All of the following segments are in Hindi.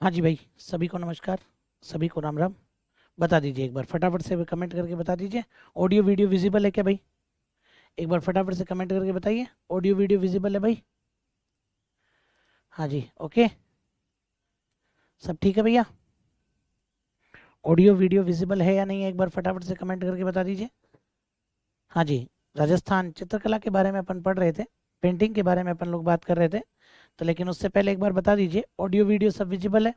हाँ जी भाई, सभी को नमस्कार, सभी को राम राम। बता दीजिए एक बार फटाफट से कमेंट करके बता दीजिए, ऑडियो वीडियो विजिबल है क्या भाई? एक बार फटाफट से कमेंट करके बताइए, ऑडियो वीडियो विजिबल है भाई? हाँ जी, ओके, सब ठीक है भैया? ऑडियो वीडियो विजिबल है या नहीं है, एक बार फटाफट से कमेंट करके बता दीजिए। हाँ जी, राजस्थान चित्रकला के बारे में अपन पढ़ रहे थे, पेंटिंग के बारे में अपन लोग बात कर रहे थे, तो लेकिन उससे पहले एक बार बता दीजिए, ऑडियो वीडियो सब विजिबल है?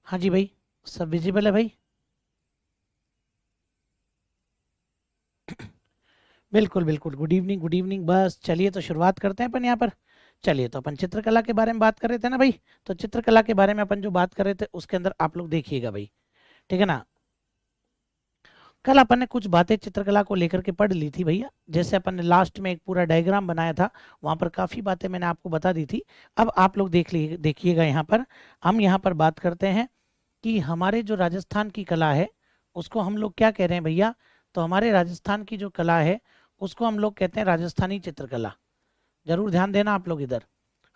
हाँ जी भाई, सब विजिबल है भाई? बिल्कुल बिल्कुल, गुड इवनिंग गुड इवनिंग। बस चलिए तो शुरुआत करते हैं अपन यहाँ पर। चलिए, तो अपन चित्रकला के बारे में बात कर रहे थे ना भाई, तो चित्रकला के बारे में अपन जो बात कर रहे थे उसके अंदर आप लोग देखिएगा भाई, ठीक है ना। कल अपन ने कुछ बातें चित्रकला को लेकर के पढ़ ली थी भैया, जैसे अपन ने लास्ट में एक पूरा डायग्राम बनाया था, वहां पर काफी बातें मैंने आपको बता दी थी। अब आप लोग देखिएगा यहाँ पर, हम यहाँ पर बात करते हैं कि हमारे जो राजस्थान की कला है उसको हम लोग क्या कह रहे हैं भैया। तो हमारे राजस्थान की जो कला है उसको हम लोग कहते हैं राजस्थानी चित्रकला। जरूर ध्यान देना आप लोग इधर,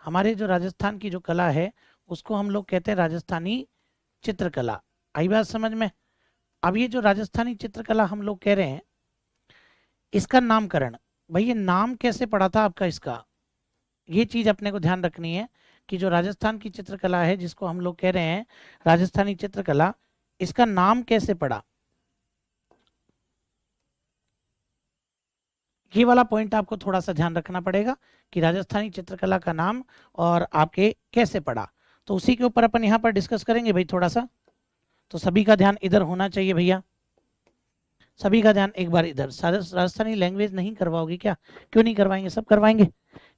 हमारे जो राजस्थान की जो कला है उसको हम लोग कहते हैं राजस्थानी चित्रकला। आई बात समझ में? अब ये जो राजस्थानी चित्रकला हम लोग कह रहे हैं, इसका नामकरण, भाई ये नाम कैसे पड़ा था आपका इसका, ये चीज अपने को ध्यान रखनी है कि जो राजस्थान की चित्रकला है जिसको हम लोग कह रहे हैं राजस्थानी चित्रकला, इसका नाम कैसे पड़ा, ये वाला पॉइंट आपको थोड़ा सा ध्यान रखना पड़ेगा कि राजस्थानी चित्रकला का नाम और आपके कैसे पड़ा। तो उसी के ऊपर अपन यहाँ पर डिस्कस करेंगे भाई थोड़ा सा। तो सभी का ध्यान इधर होना चाहिए भैया, सभी का ध्यान एक बार इधर। राजस्थानी लैंग्वेज नहीं करवाओगे क्या? क्यों नहीं करवाएंगे, सब करवाएंगे।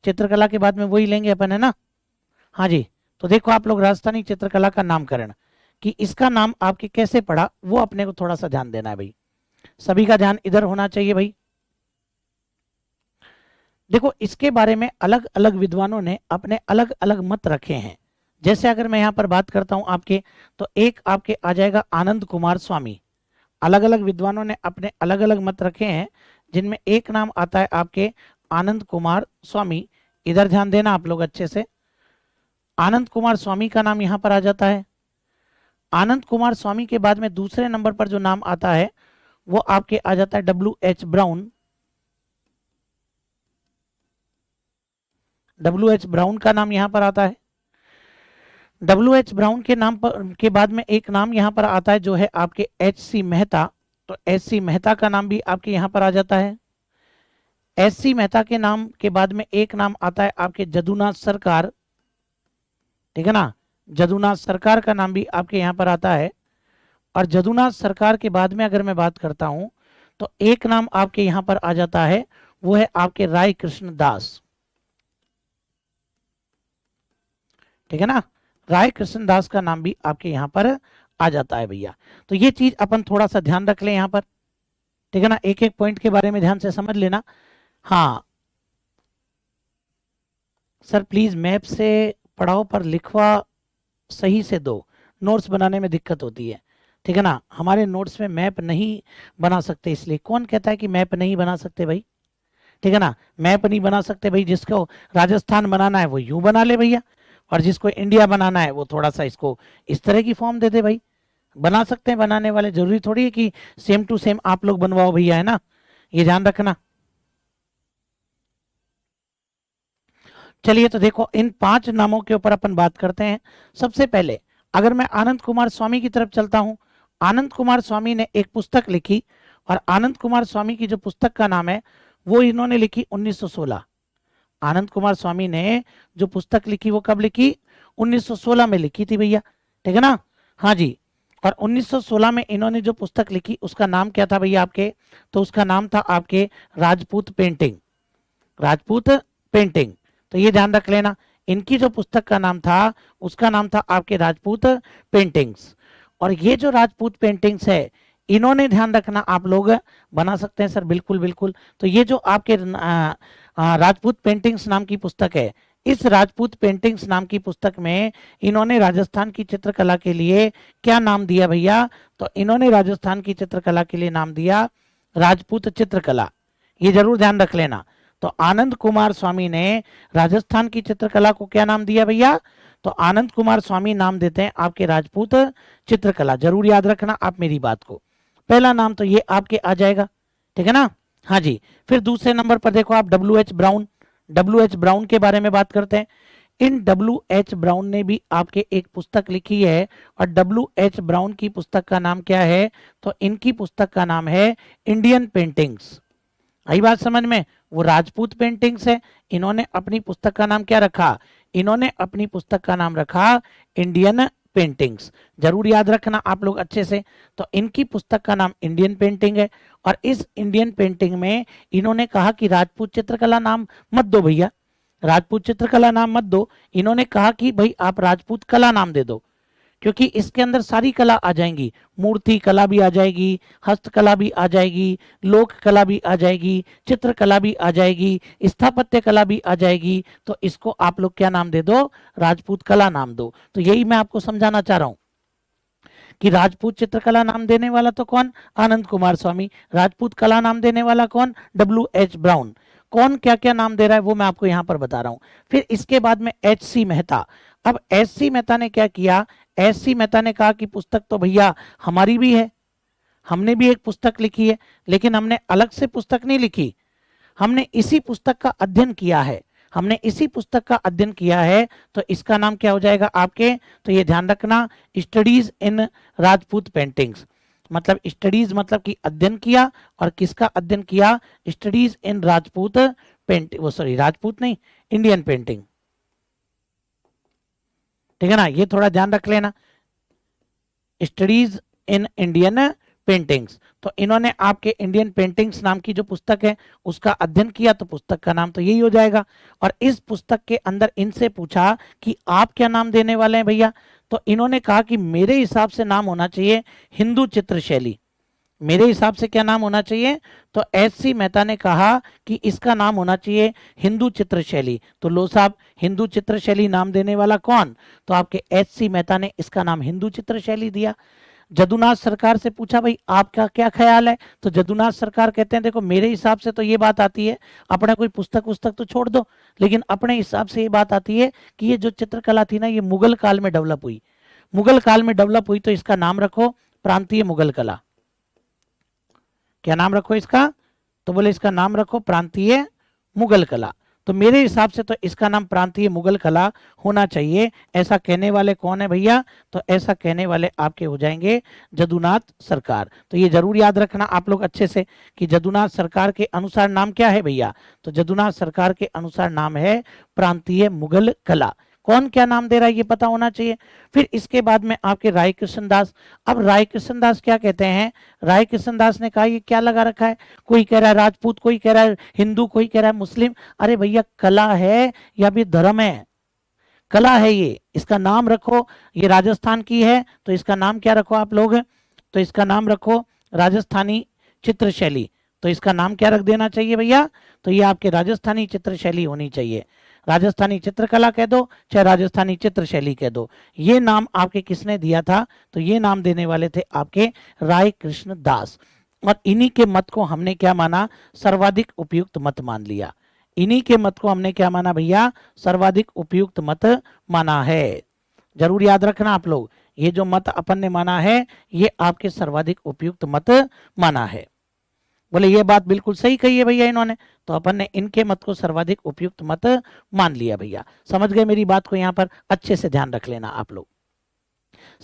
चित्रकला के बाद में वही लेंगे अपन, है ना। हाँ जी, तो देखो आप लोग, राजस्थानी चित्रकला का नामकरण, कि इसका नाम आपके कैसे पड़ा वो अपने को थोड़ा सा ध्यान देना है भाई, सभी का ध्यान इधर होना चाहिए भाई। देखो, इसके बारे में अलग अलग विद्वानों ने अपने अलग अलग मत रखे हैं। जैसे अगर मैं यहाँ पर बात करता हूँ आपके, तो एक आपके आ जाएगा आनंद कुमार स्वामी। अलग अलग विद्वानों ने अपने अलग अलग मत रखे हैं, जिनमें एक नाम आता है आपके आनंद कुमार स्वामी। इधर ध्यान देना आप लोग अच्छे से, आनंद कुमार स्वामी का नाम यहाँ पर आ जाता है। आनंद कुमार स्वामी के बाद में दूसरे नंबर पर जो नाम आता है वो आपके आ जाता है W.H. ब्राउन। W.H. ब्राउन का नाम यहाँ पर आता है। W.H. ब्राउन के नाम पर के बाद में एक नाम यहाँ पर आता है जो है आपके H.C. मेहता। तो H.C. मेहता का नाम भी आपके यहाँ पर आ जाता है। H.C. मेहता के नाम के बाद में एक नाम आता है आपके जदुनाथ सरकार, ठीक है ना। जदुनाथ सरकार का नाम भी आपके यहाँ पर आता है। और जदुनाथ सरकार के बाद में अगर मैं बात करता हूं, तो एक नाम आपके यहाँ पर आ जाता है, वो है आपके राय कृष्ण दास, ठीक है ना। राय कृष्ण दास का नाम भी आपके यहाँ पर आ जाता है भैया। तो ये चीज अपन थोड़ा सा ध्यान रख लें यहाँ पर, ठीक है ना। एक एक पॉइंट के बारे में ध्यान से समझ लेना। हाँ सर, प्लीज मैप से पढ़ाओ पर लिखवा सही से दो, नोट्स बनाने में दिक्कत होती है, ठीक है ना। हमारे नोट्स में मैप नहीं बना सकते, इसलिए कौन कहता है कि मैप नहीं बना सकते भाई, ठीक है ना। मैप नहीं बना सकते भाई, जिसको राजस्थान बनाना है वो यूं बना ले भैया, और जिसको इंडिया बनाना है वो थोड़ा सा इसको इस तरह की फॉर्म दे दे भाई। बना सकते हैं बनाने वाले, जरूरी थोड़ी है कि सेम टू सेम आप लोग बनवाओ भैया, है ना, ये ध्यान रखना। चलिए, तो देखो इन 5 नामों के ऊपर अपन बात करते हैं। सबसे पहले अगर मैं आनंद कुमार स्वामी की तरफ चलता हूं, आनंद कुमार स्वामी ने एक पुस्तक लिखी, और आनंद कुमार स्वामी की जो पुस्तक का नाम है वो इन्होंने लिखी 1916। आनंद कुमार स्वामी ने जो पुस्तक लिखी वो कब लिखी? 1916 में लिखी थी भैया, ठीक है ना। हाँ जी, और 1916 में इन्होंने जो पुस्तक लिखी उसका नाम क्या था भैया आपके? तो उसका नाम था आपके राजपूत पेंटिंग, राजपूत पेंटिंग। तो ये ध्यान रख लेना, इनकी जो पुस्तक का नाम था उसका नाम था आपके राजपूत पेंटिंग्स। और ये जो राजपूत पेंटिंग्स है, इन्होंने, ध्यान रखना आप लोग, बना सकते हैं सर, बिल्कुल बिल्कुल। तो ये जो आपके राजपूत पेंटिंग्स नाम की पुस्तक है, इस राजपूत पेंटिंग्स नाम की पुस्तक में इन्होंने राजस्थान की चित्रकला के लिए क्या नाम दिया भैया? तो इन्होंने राजस्थान की चित्रकला के लिए नाम दिया राजपूत चित्रकला। ये जरूर ध्यान रख लेना। तो आनंद कुमार स्वामी ने राजस्थान की चित्रकला को क्या नाम दिया भैया? तो आनंद कुमार स्वामी नाम देते हैं आपके राजपूत चित्रकला। जरूर याद रखना आप मेरी बात को। पहला नाम तो ये आपके आ जाएगा, ठीक है ना? हाँ जी। फिर दूसरे नंबर पर देखो आप W.H. ब्राउन। W.H. ब्राउन के बारे में बात करते हैं। इन W.H. ब्राउन ने भी आपके एक पुस्तक लिखी है, और W.H. ब्राउन की पुस्तक का नाम क्या है? तो इनकी पुस्तक का नाम है इंडियन पेंटिंग्स। आई बात समझ में? वो राजपूत पेंटिंग्स है। इन्होंने अपनी पुस्तक का नाम क्या रखा? इन्होंने अपनी पुस्तक का नाम रखा इंडियन पेंटिंग्स। जरूर याद रखना आप लोग अच्छे से। तो इनकी पुस्तक का नाम इंडियन पेंटिंग है, और इस इंडियन पेंटिंग में इन्होंने कहा कि राजपूत चित्रकला नाम मत दो भैया, राजपूत चित्रकला नाम मत दो। इन्होंने कहा कि भाई आप राजपूत कला नाम दे दो, क्योंकि इसके अंदर सारी कला आ जाएंगी। मूर्ति कला भी आ जाएगी, हस्तकला भी आ जाएगी, लोक कला भी आ जाएगी, चित्रकला भी आ जाएगी, स्थापत्य कला भी आ जाएगी। तो इसको आप लोग क्या नाम दे दो? राजपूत कला नाम दो। तो यही मैं आपको समझाना चाह रहा हूं कि राजपूत चित्रकला नाम देने वाला तो कौन? आनंद कुमार स्वामी। राजपूत कला नाम देने वाला कौन? W.H. ब्राउन। कौन क्या क्या नाम दे रहा है वो मैं आपको यहां पर बता रहा हूं। फिर इसके बाद में H.C. मेहता। अब H.C. मेहता ने क्या किया? H.C. मेहता ने कहा कि पुस्तक तो भैया हमारी भी है, हमने भी एक पुस्तक लिखी है, लेकिन हमने अलग से पुस्तक नहीं लिखी, हमने इसी पुस्तक का अध्ययन किया है, हमने इसी पुस्तक का अध्ययन किया है। तो इसका नाम क्या हो जाएगा आपके? तो ये ध्यान रखना, स्टडीज इन राजपूत पेंटिंग्स। मतलब स्टडीज मतलब कि अध्ययन किया, और किसका अध्ययन किया? स्टडीज इन राजपूत पेंटिंग, वो सॉरी राजपूत नहीं, इंडियन पेंटिंग, ठीक है ना? ये थोड़ा ध्यान रख लेना, स्टडीज इन इंडियन पेंटिंग्स। तो इन्होंने आपके इंडियन पेंटिंग्स नाम की जो पुस्तक है उसका अध्ययन किया, तो पुस्तक का नाम तो यही हो जाएगा। और इस पुस्तक के अंदर इनसे पूछा कि आप क्या नाम देने वाले हैं भैया? तो इन्होंने कहा कि मेरे हिसाब से नाम होना चाहिए हिंदू चित्र शैली। मेरे हिसाब से क्या नाम होना चाहिए? तो H.C. मेहता ने कहा कि इसका नाम होना चाहिए हिंदू चित्र शैली। तो लो साहब, हिंदू चित्र शैली नाम देने वाला कौन? तो आपके H.C. मेहता ने इसका नाम हिंदू चित्र शैली दिया। जदुनाथ सरकार से पूछा भाई आपका क्या ख्याल है? तो जदुनाथ सरकार कहते हैं देखो मेरे हिसाब से तो ये बात आती है, अपना कोई पुस्तक पुस्तक तो छोड़ दो, लेकिन अपने हिसाब से ये बात आती है कि ये जो चित्रकला थी ना ये मुगल काल में डेवलप हुई, मुगल काल में डेवलप हुई, तो इसका नाम रखो प्रांतीय मुगल कला। क्या नाम रखो इसका? तो बोले इसका नाम रखो प्रांतीय मुगल कला। तो मेरे हिसाब से तो इसका नाम प्रांतीय मुगल कला होना चाहिए। ऐसा कहने वाले कौन है भैया? तो ऐसा कहने वाले आपके हो जाएंगे जदुनाथ सरकार। तो ये जरूर याद रखना आप लोग अच्छे से कि जदुनाथ सरकार के अनुसार नाम क्या है भैया? तो जदुनाथ सरकार के अनुसार नाम है प्रांतीय मुगल कला। कौन क्या नाम दे रहा है ये पता होना चाहिए। फिर इसके बाद में आपके राय कृष्ण दास। अब राय कृष्ण दास क्या कहते हैं? राय कृष्ण दास ने कहा ये क्या लगा रखा है, कोई कह रहा है राजपूत, कोई कह रहा है हिंदू, कोई कह रहा है मुस्लिम। अरे भैया कला है या भी धर्म है? कला है ये, इसका नाम रखो। ये राजस्थान की है तो इसका नाम क्या रखो आप लोग? तो इसका नाम रखो राजस्थानी चित्र शैली। तो इसका नाम क्या रख देना चाहिए भैया? तो ये आपके राजस्थानी चित्र शैली होनी चाहिए। राजस्थानी चित्रकला कह दो चाहे राजस्थानी चित्र शैली कह दो। ये नाम आपके किसने दिया था? तो ये नाम देने वाले थे आपके राय कृष्ण दास। और इन्हीं के मत को हमने क्या माना? सर्वाधिक उपयुक्त मत मान लिया। इन्हीं के मत को हमने क्या माना भैया? सर्वाधिक उपयुक्त मत माना है। जरूर याद रखना आप लोग, ये जो मत अपन ने माना है ये आपके सर्वाधिक उपयुक्त मत माना है। बोले ये बात बिल्कुल सही कही है भैया इन्होंने, तो अपन ने इनके मत को सर्वाधिक उपयुक्त मत मान लिया भैया। समझ गए मेरी बात को? यहाँ पर अच्छे से ध्यान रख लेना आप लोग।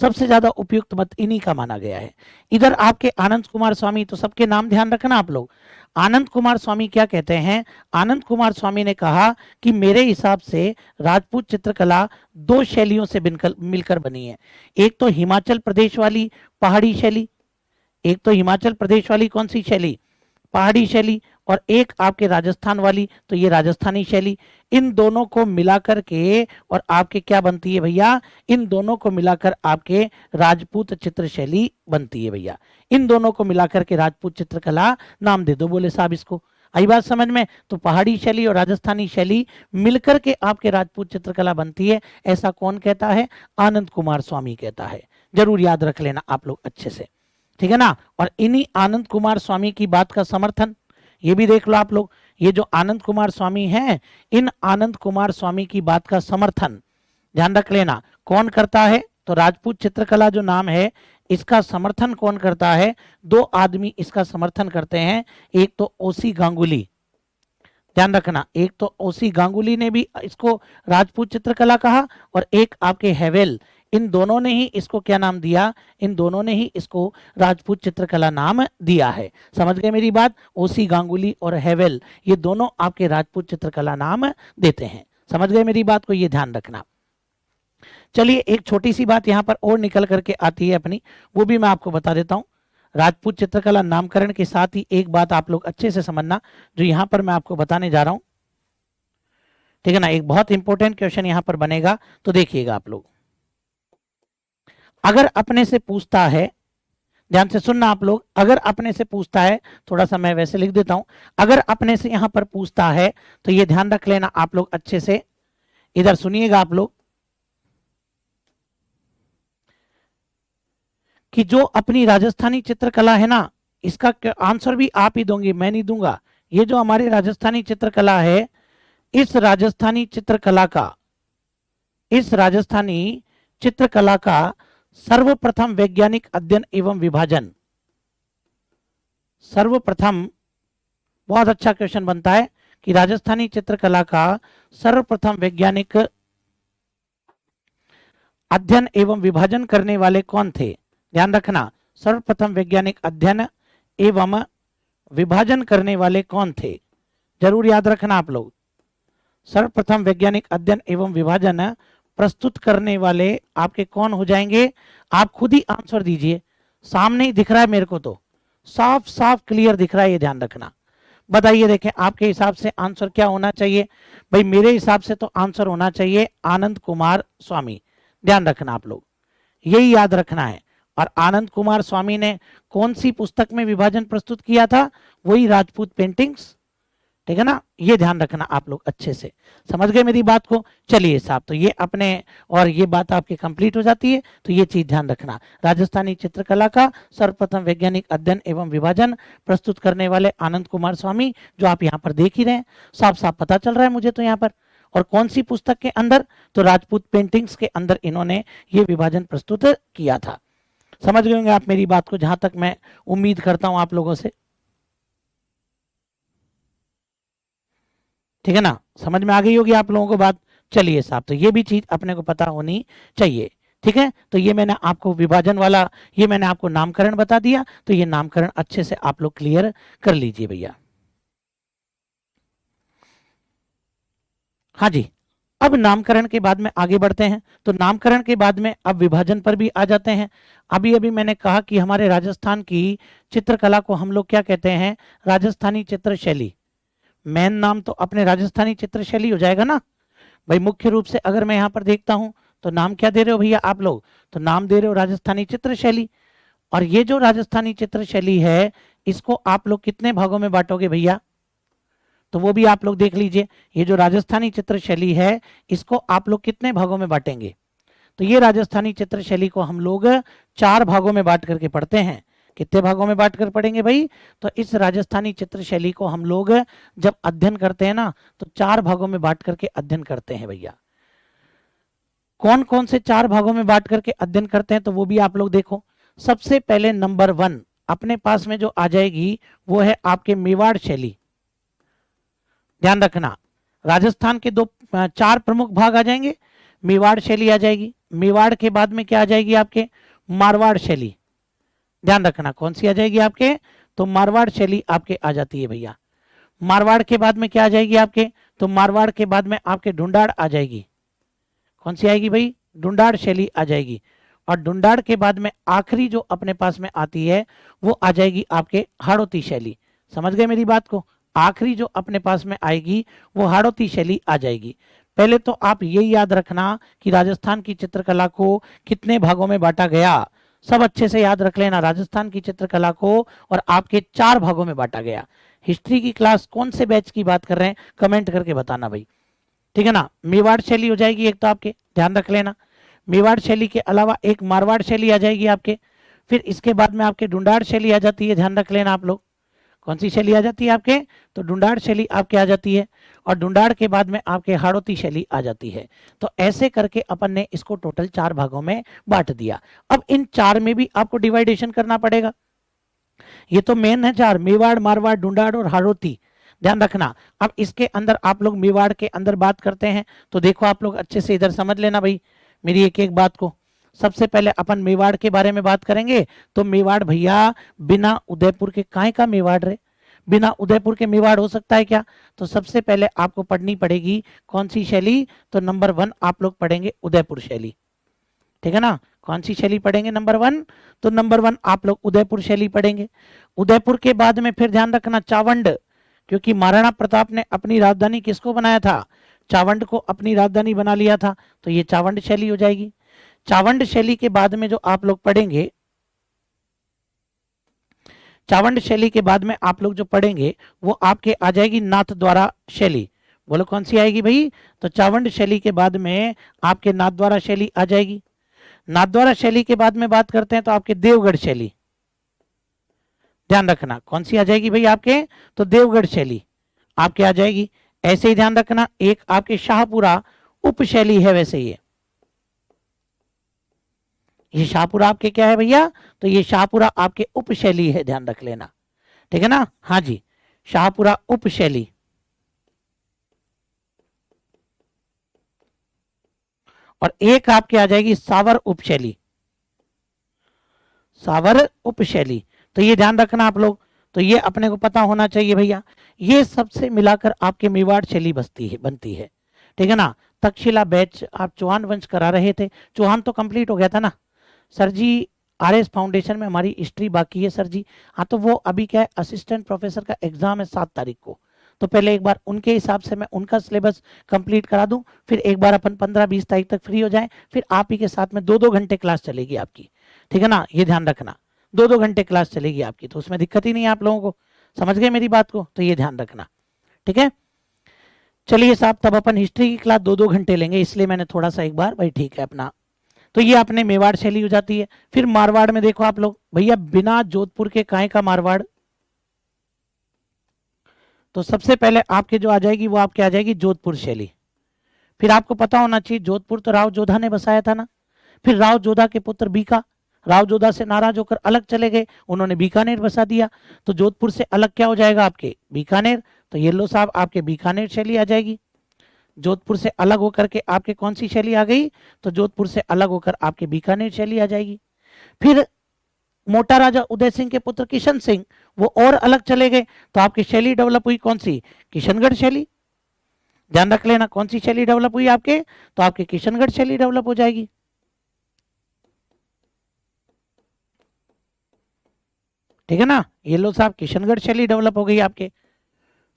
सबसे ज्यादा उपयुक्त मत इन्हीं का माना गया है। इधर आपके आनंद कुमार स्वामी, तो सबके नाम ध्यान रखना आप लोग। आनंद कुमार स्वामी क्या कहते हैं? आनंद कुमार स्वामी ने कहा कि मेरे हिसाब से राजपूत चित्रकला दो शैलियों से मिलकर बनी है। एक तो हिमाचल प्रदेश वाली पहाड़ी शैली, एक तो हिमाचल प्रदेश वाली कौन सी शैली? पहाड़ी शैली, और एक आपके राजस्थान वाली, तो ये राजस्थानी शैली। इन दोनों को मिलाकर के और आपके क्या बनती है भैया? इन दोनों को मिलाकर आपके राजपूत चित्र शैली बनती है भैया। इन दोनों को मिलाकर के राजपूत चित्रकला नाम दे दो। बोले साहब इसको आई बात समझ में? तो पहाड़ी शैली और राजस्थानी शैली मिलकर के आपके राजपूत चित्रकला बनती है। ऐसा कौन कहता है? आनंद कुमार स्वामी कहता है। जरूर याद रख लेना आप लोग अच्छे से, ठीक है ना? और इन्हीं आनंद कुमार स्वामी की बात का समर्थन ये भी देख लो आप लोग। ये जो आनंद कुमार स्वामी हैं, इन आनंद कुमार स्वामी की बात का समर्थन ध्यान रख लेना कौन करता है, तो राजपूत चित्रकला जो नाम है इसका समर्थन कौन करता है, दो आदमी इसका समर्थन करते हैं। एक तो ओसी गांगुली, ध्यान रखना, एक तो ओसी गांगुली ने भी इसको राजपूत चित्रकला कहा, और एक आपके हेवेल, इन दोनों ने ही इसको क्या नाम दिया, इन दोनों ने ही इसको राजपूत चित्रकला नाम दिया है। समझ गए मेरी बात, ओसी गांगुली और हेवेल ये दोनों आपके राजपूत चित्रकला नाम देते हैं। समझ गए मेरी बात को, ये ध्यान रखना। चलिए एक छोटी सी बात यहाँ पर और निकल करके आती है अपनी, वो भी मैं आपको बता देता हूँ। राजपूत चित्रकला नामकरण के साथ ही एक बात आप लोग अच्छे से समझना जो यहाँ पर मैं आपको बताने जा रहा हूँ, ठीक है ना। एक बहुत इंपॉर्टेंट क्वेश्चन यहाँ पर बनेगा, तो देखिएगा आप लोग। अगर अपने से पूछता है, ध्यान से सुनना आप लोग, अगर अपने से पूछता है, थोड़ा सा मैं वैसे लिख देता हूं, अगर अपने से यहां पर पूछता है तो ये ध्यान रख लेना आप लोग अच्छे से, इधर सुनिएगा आप लोग, कि जो अपनी राजस्थानी चित्रकला है ना, इसका आंसर भी आप ही दोगे, मैं नहीं दूंगा। ये जो हमारी राजस्थानी चित्रकला है, इस राजस्थानी चित्रकला का, इस राजस्थानी चित्रकला का सर्वप्रथम वैज्ञानिक अध्ययन एवं विभाजन, सर्वप्रथम, बहुत अच्छा क्वेश्चन बनता है कि राजस्थानी चित्रकला का सर्वप्रथम वैज्ञानिक अध्ययन एवं विभाजन करने वाले कौन थे। ध्यान रखना, सर्वप्रथम वैज्ञानिक अध्ययन एवं विभाजन करने वाले कौन थे, जरूर याद रखना आप लोग। सर्वप्रथम वैज्ञानिक अध्ययन एवं विभाजन प्रस्तुत करने वाले आपके कौन हो जाएंगे, आप खुद ही आंसर दीजिए। सामने ही दिख रहा है मेरे को, तो साफ साफ क्लियर दिख रहा है, ये ध्यान रखना। बताइए, देखें आपके हिसाब से आंसर क्या होना चाहिए। भाई मेरे हिसाब से तो आंसर होना चाहिए आनंद कुमार स्वामी। ध्यान रखना आप लोग, यही याद रखना है। और आनंद कुमार स्वामी ने कौन सी पुस्तक में विभाजन प्रस्तुत किया था, वही राजपूत पेंटिंग्स, ठीक है ना। ये ध्यान रखना आप लोग अच्छे से, समझ गए मेरी बात को। चलिए साहब, तो ये अपने, और ये बात आपकी कंप्लीट हो जाती है, तो ये चीज ध्यान रखना, राजस्थानी चित्रकला का सर्वप्रथम वैज्ञानिक अध्ययन एवं विभाजन प्रस्तुत करने वाले आनंद कुमार स्वामी, जो आप यहाँ पर देख ही रहे हैं, साफ साफ पता चल रहा है मुझे तो यहाँ पर। और कौन सी पुस्तक के अंदर, तो राजपूत पेंटिंग्स के अंदर इन्होंने ये विभाजन प्रस्तुत किया था। समझ गए होंगे आप मेरी बात को, जहां तक मैं उम्मीद करता हूं आप लोगों से, ठीक है ना। समझ में आ गई होगी आप लोगों को बात। चलिए साहब, तो ये भी चीज अपने को पता होनी चाहिए, ठीक है। तो ये मैंने आपको विभाजन वाला, ये मैंने आपको नामकरण बता दिया, तो ये नामकरण अच्छे से आप लोग क्लियर कर लीजिए भैया। हाँ जी, अब नामकरण के बाद में आगे बढ़ते हैं। तो नामकरण के बाद में अब विभाजन पर भी आ जाते हैं। अभी अभी मैंने कहा कि हमारे राजस्थान की चित्रकला को हम लोग क्या कहते हैं, राजस्थानी चित्र शैली। मेन नाम तो अपने राजस्थानी चित्र शैली हो जाएगा ना भाई। मुख्य रूप से अगर मैं यहाँ पर देखता हूँ, तो नाम क्या दे रहे हो भैया आप लोग, तो नाम दे रहे हो राजस्थानी चित्र शैली। और ये जो राजस्थानी चित्र शैली है, इसको आप लोग कितने भागों में बांटोगे भैया, तो वो भी आप लोग देख लीजिए। ये जो राजस्थानी चित्र शैली है, इसको आप लोग कितने भागों में बांटेंगे, तो ये राजस्थानी चित्र शैली को हम लोग 4 भागों में बांट करके पढ़ते हैं। कितने भागों में बांट कर पढ़ेंगे भाई, तो इस राजस्थानी चित्र शैली को हम लोग जब अध्ययन करते हैं ना, तो 4 भागों में बांट करके अध्ययन करते हैं भैया। कौन कौन से 4 भागों में बांट करके अध्ययन करते हैं, तो वो भी आप लोग देखो। सबसे पहले नंबर 1 अपने पास में जो आ जाएगी, वो है आपके मेवाड़ शैली। ध्यान रखना, राजस्थान के 4 प्रमुख भाग आ जाएंगे। मेवाड़ शैली आ जाएगी, मेवाड़ के बाद में क्या आ जाएगी आपके, मारवाड़ शैली। ध्यान रखना कौन सी आ जाएगी आपके, तो मारवाड़ शैली आपके आ जाती है भैया। मारवाड़ के बाद में क्या आ जाएगी आपके, तो मारवाड़ के बाद में आपके ढूंढाड़ आ जाएगी। कौन सी आएगी भाई, ढूंढाड़ शैली आ जाएगी। और ढूंढाड़ के बाद में आखिरी जो अपने पास में आती है, वो आ जाएगी आपके हाड़ौती शैली। समझ गए मेरी बात को, आखिरी जो अपने पास में आएगी वो हाड़ौती शैली आ जाएगी। पहले तो आप यही याद रखना कि राजस्थान की चित्रकला को कितने भागों में बांटा गया, सब अच्छे से याद रख लेना। राजस्थान की चित्रकला को और आपके 4 भागों में बांटा गया। हिस्ट्री की क्लास कौन से बैच की बात कर रहे हैं, कमेंट करके बताना भाई, ठीक है ना। मेवाड़ शैली हो जाएगी एक, तो आपके ध्यान रख लेना। मेवाड़ शैली के अलावा एक मारवाड़ शैली आ जाएगी आपके। फिर इसके बाद में आपके ढूंढाड़ शैली आ जाती है, ध्यान रख लेना आप लोग। कौन सी शैली आ जाती है आपके? तो ढूंढाड़ शैली आपके आ जाती है, और ढूंढाड़ के बाद में आपके हाड़ौती शैली आ जाती है। तो ऐसे करके अपन ने इसको टोटल 4 भागों में बांट दिया। अब इन 4 में भी आपको डिवाइडेशन करना पड़ेगा। ये तो मेन है 4, मेवाड़, मारवाड़, ढूंढाड़ और हाड़ौती, ध्यान रखना। अब इसके अंदर आप लोग मेवाड़ के अंदर बात करते हैं, तो देखो आप लोग अच्छे से इधर समझ लेना भाई मेरी एक एक बात को। सबसे पहले अपन मेवाड़ के बारे में बात करेंगे। तो मेवाड़ भैया बिना उदयपुर के काहे का मेवाड़ रे? बिना उदयपुर के मेवाड़ हो सकता है क्या? तो सबसे पहले आपको पढ़नी पड़ेगी कौन सी शैली? तो नंबर 1 आप लोग पढ़ेंगे उदयपुर शैली, ठीक है ना। कौन सी शैली पढ़ेंगे? नंबर 1। तो नंबर 1 आप लोग उदयपुर शैली पढ़ेंगे। उदयपुर के बाद में फिर ध्यान रखना चावंड, क्योंकि महाराणा प्रताप ने अपनी राजधानी किसको बनाया था? चावंड को अपनी राजधानी बना लिया था, तो ये चावंड शैली हो जाएगी। चावंड शैली के बाद में जो आप लोग पढ़ेंगे, चावंड शैली के बाद में आप लोग जो पढ़ेंगे वो आपके आ जाएगी नाथ द्वारा शैली। बोलो कौन सी आएगी भाई? तो चावंड शैली के बाद में आपके नाथ द्वारा शैली आ जाएगी। नाथ द्वारा शैली के बाद में बात करते हैं तो आपके देवगढ़ शैली, ध्यान रखना कौन सी आ जाएगी भाई आपके? तो देवगढ़ शैली आपके आ जाएगी। ऐसे ही ध्यान रखना एक आपके शाहपुरा उप शैली है, वैसे ये शाहपुरा आपके क्या है भैया? तो ये शाहपुरा आपके उप शैली है, ध्यान रख लेना, ठीक है ना। हाँ जी, शाहपुरा उप शैली। और एक आपके आ जाएगी सावर उप शैली, सावर उप शैली। तो ये ध्यान रखना आप लोग, तो ये अपने को पता होना चाहिए भैया। ये सबसे मिलाकर आपके मेवाड़ शैली बनती है, ठीक है ना। तक्षशिला बैच आप चौहान वंश करा रहे थे, चौहान तो कंप्लीट हो गया था ना सर जी। आरएस फाउंडेशन में हमारी हिस्ट्री बाकी है सर जी। हाँ तो वो अभी क्या है, असिस्टेंट प्रोफेसर का एग्जाम है 7 तारीख को, तो पहले एक बार उनके हिसाब से मैं उनका सिलेबस कंप्लीट करा दूं, फिर एक बार अपन 15-20 तारीख तक फ्री हो जाएं, फिर आप ही के साथ में 2-2 घंटे क्लास चलेगी आपकी, ठीक है ना। ये ध्यान रखना 2-2 घंटे क्लास चलेगी आपकी, तो उसमें दिक्कत ही नहीं है आप लोगों को। समझ गए मेरी बात को? तो ये ध्यान रखना, ठीक है। चलिए साहब, तब अपन हिस्ट्री की क्लास 2-2 घंटे लेंगे, इसलिए मैंने थोड़ा सा एक बार भाई ठीक है अपना। तो ये अपने मेवाड़ शैली हो जाती है। फिर मारवाड़ में देखो आप लोग भैया, बिना जोधपुर के काहे का मारवाड़? तो सबसे पहले आपके जो आ जाएगी वो आपके आ जाएगी जोधपुर शैली। फिर आपको पता होना चाहिए जोधपुर तो राव जोधा ने बसाया था ना। फिर राव जोधा के पुत्र बीका, राव जोधा से नाराज होकर अलग चले गए, उन्होंने बीकानेर बसा दिया। तो जोधपुर से अलग क्या हो जाएगा आपके? बीकानेर। तो ये लो साहब आपके बीकानेर शैली आ जाएगी। जोधपुर से अलग होकर के आपके कौन सी शैली आ गई? तो जोधपुर से अलग होकर आपके बीकानेर शैली आ जाएगी। फिर मोटा राजा उदय सिंह के पुत्र किशन सिंह वो और अलग चले गए, तो आपकी शैली डेवलप हुई कौन सी? किशनगढ़ शैली। ध्यान रख लेना कौन सी शैली डेवलप हुई आपके? तो आपके किशनगढ़ शैली डेवलप हो जाएगी, ठीक है ना। ये लो साहब किशनगढ़ शैली डेवलप हो गई आपके।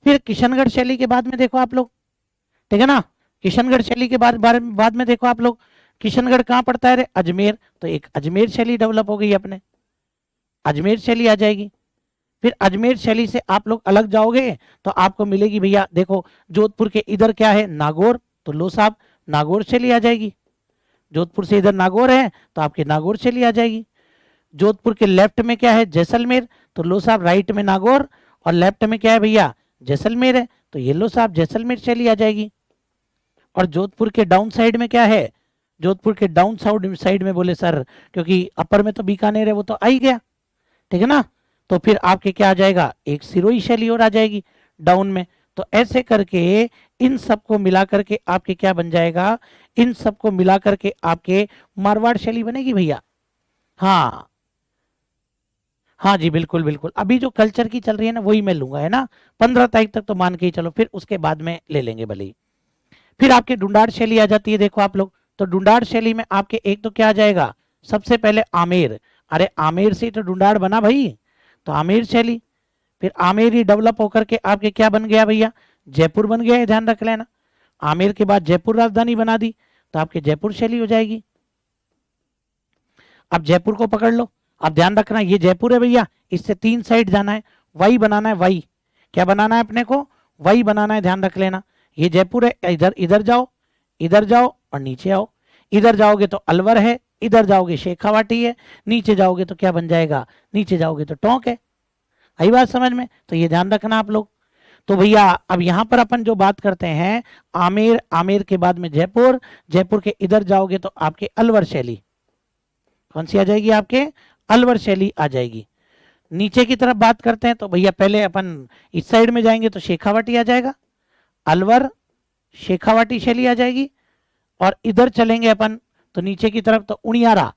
फिर किशनगढ़ शैली के बाद में देखो आप लोग, ठीक है ना, किशनगढ़ शैली के बाद में देखो आप लोग, किशनगढ़ कहाँ पड़ता है रे? अजमेर। तो एक अजमेर शैली डेवलप हो गई अपने, अजमेर शैली आ जाएगी। फिर अजमेर शैली से आप लोग अलग जाओगे तो आपको मिलेगी भैया, देखो जोधपुर के इधर क्या है? नागौर। तो लो साहब नागौर शैली आ जाएगी। जोधपुर से इधर नागौर है तो आपके नागौर शैली आ जाएगी। जोधपुर के लेफ्ट में क्या है? जैसलमेर। तो लो साहब राइट में नागौर और लेफ्ट में क्या है भैया? जैसलमेर है, तो ये लो साहब जैसलमेर शैली आ जाएगी। और जोधपुर के डाउन साइड में क्या है? जोधपुर के डाउन साइड में बोले सर क्योंकि अपर में तो बीकानेर है, वो तो आ ही गया, ठीक है ना। तो फिर आपके क्या आ जाएगा? एक सिरोही शैली और आ जाएगी डाउन में। तो ऐसे करके इन सबको मिला करके आपके क्या बन जाएगा? इन सबको मिला करके आपके मारवाड़ शैली बनेगी भैया। हाँ हाँ जी बिल्कुल बिल्कुल, अभी जो कल्चर की चल रही है ना वही मैं लूंगा, है ना। 15 तारीख तक तो मान के ही चलो, फिर उसके बाद में ले लेंगे भले ही। फिर आपके ढूंढाड़ शैली आ जाती है, देखो आप लोग। तो ढूंढाड़ शैली में आपके एक तो क्या आ जाएगा? सबसे पहले आमेर। अरे आमेर से तो ढूंढाड़ बना भाई, तो आमेर शैली। फिर आमेर ही डेवलप होकर के आपके क्या बन गया भैया? जयपुर बन गया है, ध्यान रख लेना। आमेर के बाद जयपुर राजधानी बना दी तो आपके जयपुर शैली हो जाएगी। अब जयपुर को पकड़ लो, अब ध्यान रखना ये जयपुर है भैया, इससे 3 साइड जाना है, वाई बनाना है, वाई। क्या बनाना है अपने को? वाई बनाना है, ध्यान रख लेना। ये जयपुर है, इधर इधर जाओ, इधर जाओ और नीचे आओ। इधर जाओगे तो अलवर है, इधर जाओगे शेखावाटी है, नीचे जाओगे तो क्या बन जाएगा? नीचे जाओगे तो टोंक है। आई बात समझ में? तो ये ध्यान रखना आप लोग। तो भैया अब यहाँ पर अपन जो बात करते हैं आमेर, आमेर के बाद में जयपुर, जयपुर के इधर जाओगे तो आपके अलवर शैली, कौन सी आ जाएगी? आपके अलवर शैली आ जाएगी। नीचे की तरफ बात करते हैं तो भैया पहले अपन इस साइड में जाएंगे तो शेखावाटी आ जाएगा, अलवर शेखावाटी शैली आ जाएगी। और इधर चलेंगे अपन तो नीचे की तरफ तो उनियारा,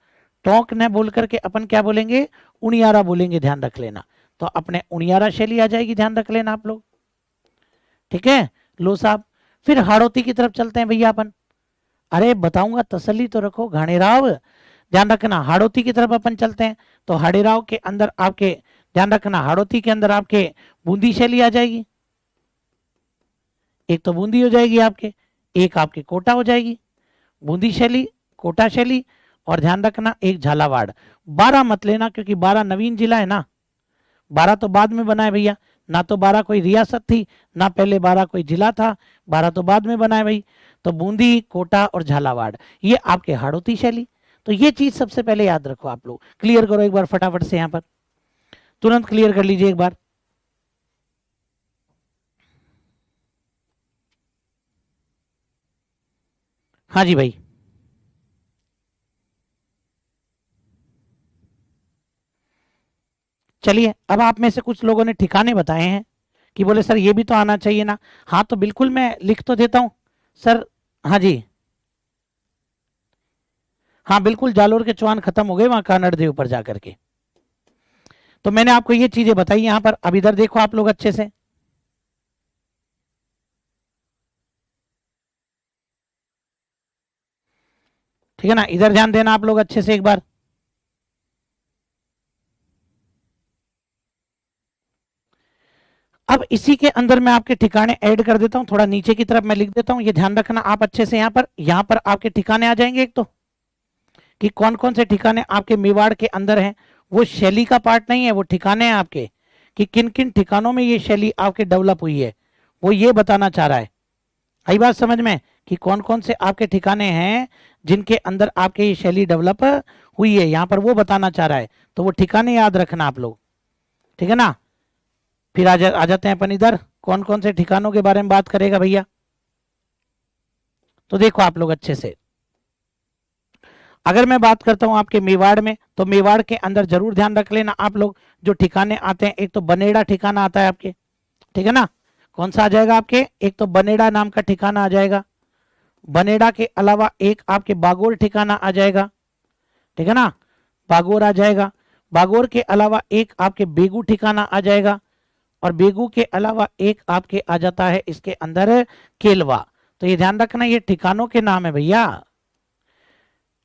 टोंक न बोल करके अपन क्या बोलेंगे? उनियारा बोलेंगे, ध्यान रख लेना। तो अपने उनियारा शैली आ जाएगी, ध्यान रख लेना आप लोग, ठीक है। लो साहब, फिर हाड़ौती की तरफ चलते हैं भैया अपन। अरे बताऊंगा, तसल्ली तो रखो घाणेराव, ध्यान रखना। हाड़ौती की तरफ अपन चलते हैं तो हाड़ेराव के अंदर आपके, ध्यान रखना, हाड़ौती के अंदर आपके बूंदी शैली आ जाएगी। एक तो बूंदी हो जाएगी आपके, एक आपके कोटा हो जाएगी। बूंदी शैली, कोटा शैली, और ध्यान रखना एक झालावाड़। 12 मत लेना क्योंकि 12 नवीन जिला है ना, 12 तो बाद में बना है भैया, ना तो 12 कोई रियासत थी, ना पहले 12 कोई जिला था, 12 तो बाद में बना है भाई। तो बूंदी, कोटा और झालावाड़ ये आपके हाड़ौती शैली। तो ये चीज सबसे पहले याद रखो आप लोग, क्लियर करो एक बार फटाफट से, यहाँ पर तुरंत क्लियर कर लीजिए एक बार। हाँ जी भाई, चलिए अब आप में से कुछ लोगों ने ठिकाने बताए हैं कि बोले सर ये भी तो आना चाहिए ना। हाँ तो बिल्कुल मैं लिख तो देता हूँ सर। हाँ जी, हाँ बिल्कुल, जालोर के चौहान खत्म हो गए वहां कानड़ देव पर जाकर के। तो मैंने आपको ये चीजें बताई यहाँ पर। अब इधर देखो आप लोग अच्छे से, ठीक है ना, इधर ध्यान देना आप लोग अच्छे से एक बार। अब इसी के अंदर मैं आपके ठिकाने ऐड कर देता हूं, थोड़ा नीचे की तरफ मैं लिख देता हूं, ये ध्यान रखना आप अच्छे से। यहाँ पर आपके ठिकाने आ जाएंगे, एक तो कि कौन कौन से ठिकाने आपके मेवाड़ के अंदर हैं। वो शैली का पार्ट नहीं है, वो ठिकाने हैं आपके, कि किन किन ठिकानों में ये शैली आपके डेवलप हुई है, वो ये बताना चाह रहा है। आई बात समझ में? कि कौन कौन से आपके ठिकाने हैं जिनके अंदर आपके ये शैली डेवलप हुई है, यहाँ पर वो बताना चाह रहा है। तो वो ठिकाने याद रखना आप लोग, ठीक है ना। फिर आ जाते हैं अपन इधर, कौन कौन से ठिकानों के बारे में बात करेगा भैया। तो देखो आप लोग अच्छे से, अगर मैं बात करता हूं आपके मेवाड़ में, तो मेवाड़ के अंदर जरूर ध्यान रख लेना आप लोग, जो ठिकाने आते हैं, एक तो बनेड़ा ठिकाना आता है आपके, ठीक है ना। कौन सा आ जाएगा आपके? एक तो बनेड़ा नाम का ठिकाना आ जाएगा। बनेड़ा के अलावा एक आपके बागोर ठिकाना आ जाएगा, ठीक है ना, बागोर आ जाएगा। बागोर के अलावा एक आपके बेगू ठिकाना आ जाएगा, और बेगू के अलावा एक आपके आ जाता है इसके अंदर केलवा। तो ये ध्यान रखना, ये ठिकानों के नाम है भैया।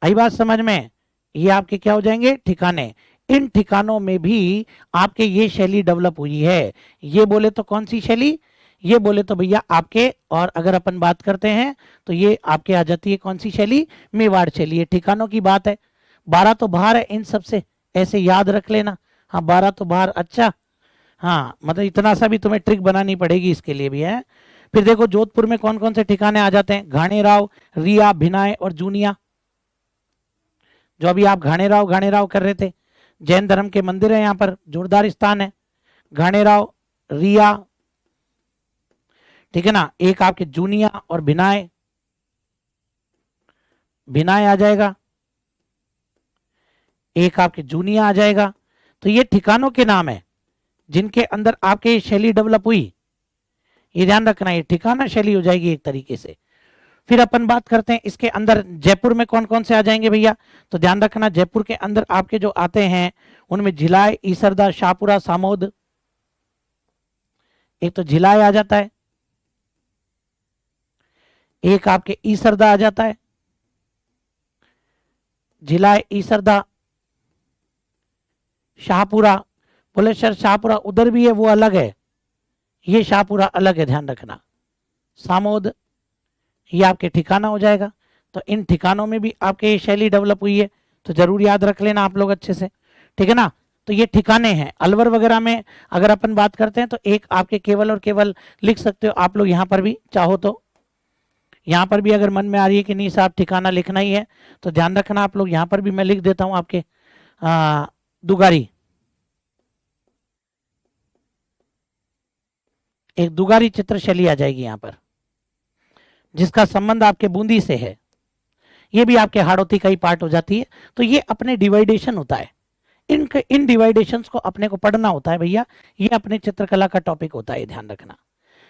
आई बात समझ में? ये आपके क्या हो जाएंगे? ठिकाने। इन ठिकानों में भी आपके ये शैली डेवलप हुई है। ये बोले तो कौन सी शैली? ये बोले तो भैया आपके, और अगर अपन बात करते हैं तो ये आपके आ जाती है कौन सी शैली? मेवाड़ शैली। ये ठिकानों की बात है। 12 तो बाहर है इन सबसे, ऐसे याद रख लेना। हाँ 12 तो बाहर, अच्छा हाँ, मतलब इतना सा भी तुम्हें ट्रिक बनानी पड़ेगी इसके लिए भी है। फिर देखो जोधपुर में कौन कौन से ठिकाने आ जाते हैं? घाणेराव, रिया, भिनाय और जूनिया। जो अभी आप घाणेराव कर रहे थे, जैन धर्म के मंदिर है यहाँ पर, जोरदार स्थान है। घाणेराव, रिया, ठीक है ना, एक आपके जूनिया और भिनाय, भिनाय आ जाएगा, एक आपके जूनिया आ जाएगा। तो ये ठिकानों के नाम है जिनके अंदर आपके शैली डेवलप हुई। ये ध्यान रखना, ये ठिकाना शैली हो जाएगी एक तरीके से। फिर अपन बात करते हैं इसके अंदर जयपुर में कौन कौन से आ जाएंगे भैया। तो ध्यान रखना, जयपुर के अंदर आपके जो आते हैं उनमें झिलाय, ईसरदा, शाहपुरा, सामोद। एक तो झिलाय आ जाता है, एक आपके ईसरदा आ जाता है। झिलाय, ईसरदा, शाहपुरा। बोले सर शाहपुरा उधर भी है, वो अलग है, ये शाहपुरा अलग है, ध्यान रखना। सामोद, ये आपके ठिकाना हो जाएगा। तो इन ठिकानों में भी आपके ये शैली डेवलप हुई है, तो जरूर याद रख लेना आप लोग अच्छे से, ठीक है ना। तो ये ठिकाने हैं। अलवर वगैरह में अगर अपन बात करते हैं तो एक आपके केवल और केवल लिख सकते हो आप लोग यहाँ पर भी चाहो तो। यहाँ पर भी अगर मन में आ रही है कि नहीं साहब ठिकाना लिखना ही है, तो ध्यान रखना आप लोग, यहाँ पर भी मैं लिख देता हूँ आपके दुगारी। एक दुगारी चित्र शैली आ जाएगी यहाँ पर, जिसका संबंध आपके बूंदी से है। ये भी आपके हाड़ौती का ही पार्ट हो जाती है। तो ये अपने डिवाइडेशन होता है, इन डिवाइडेशंस को अपने को पढ़ना होता है भैया। ये अपने चित्रकला का टॉपिक होता है, ध्यान रखना।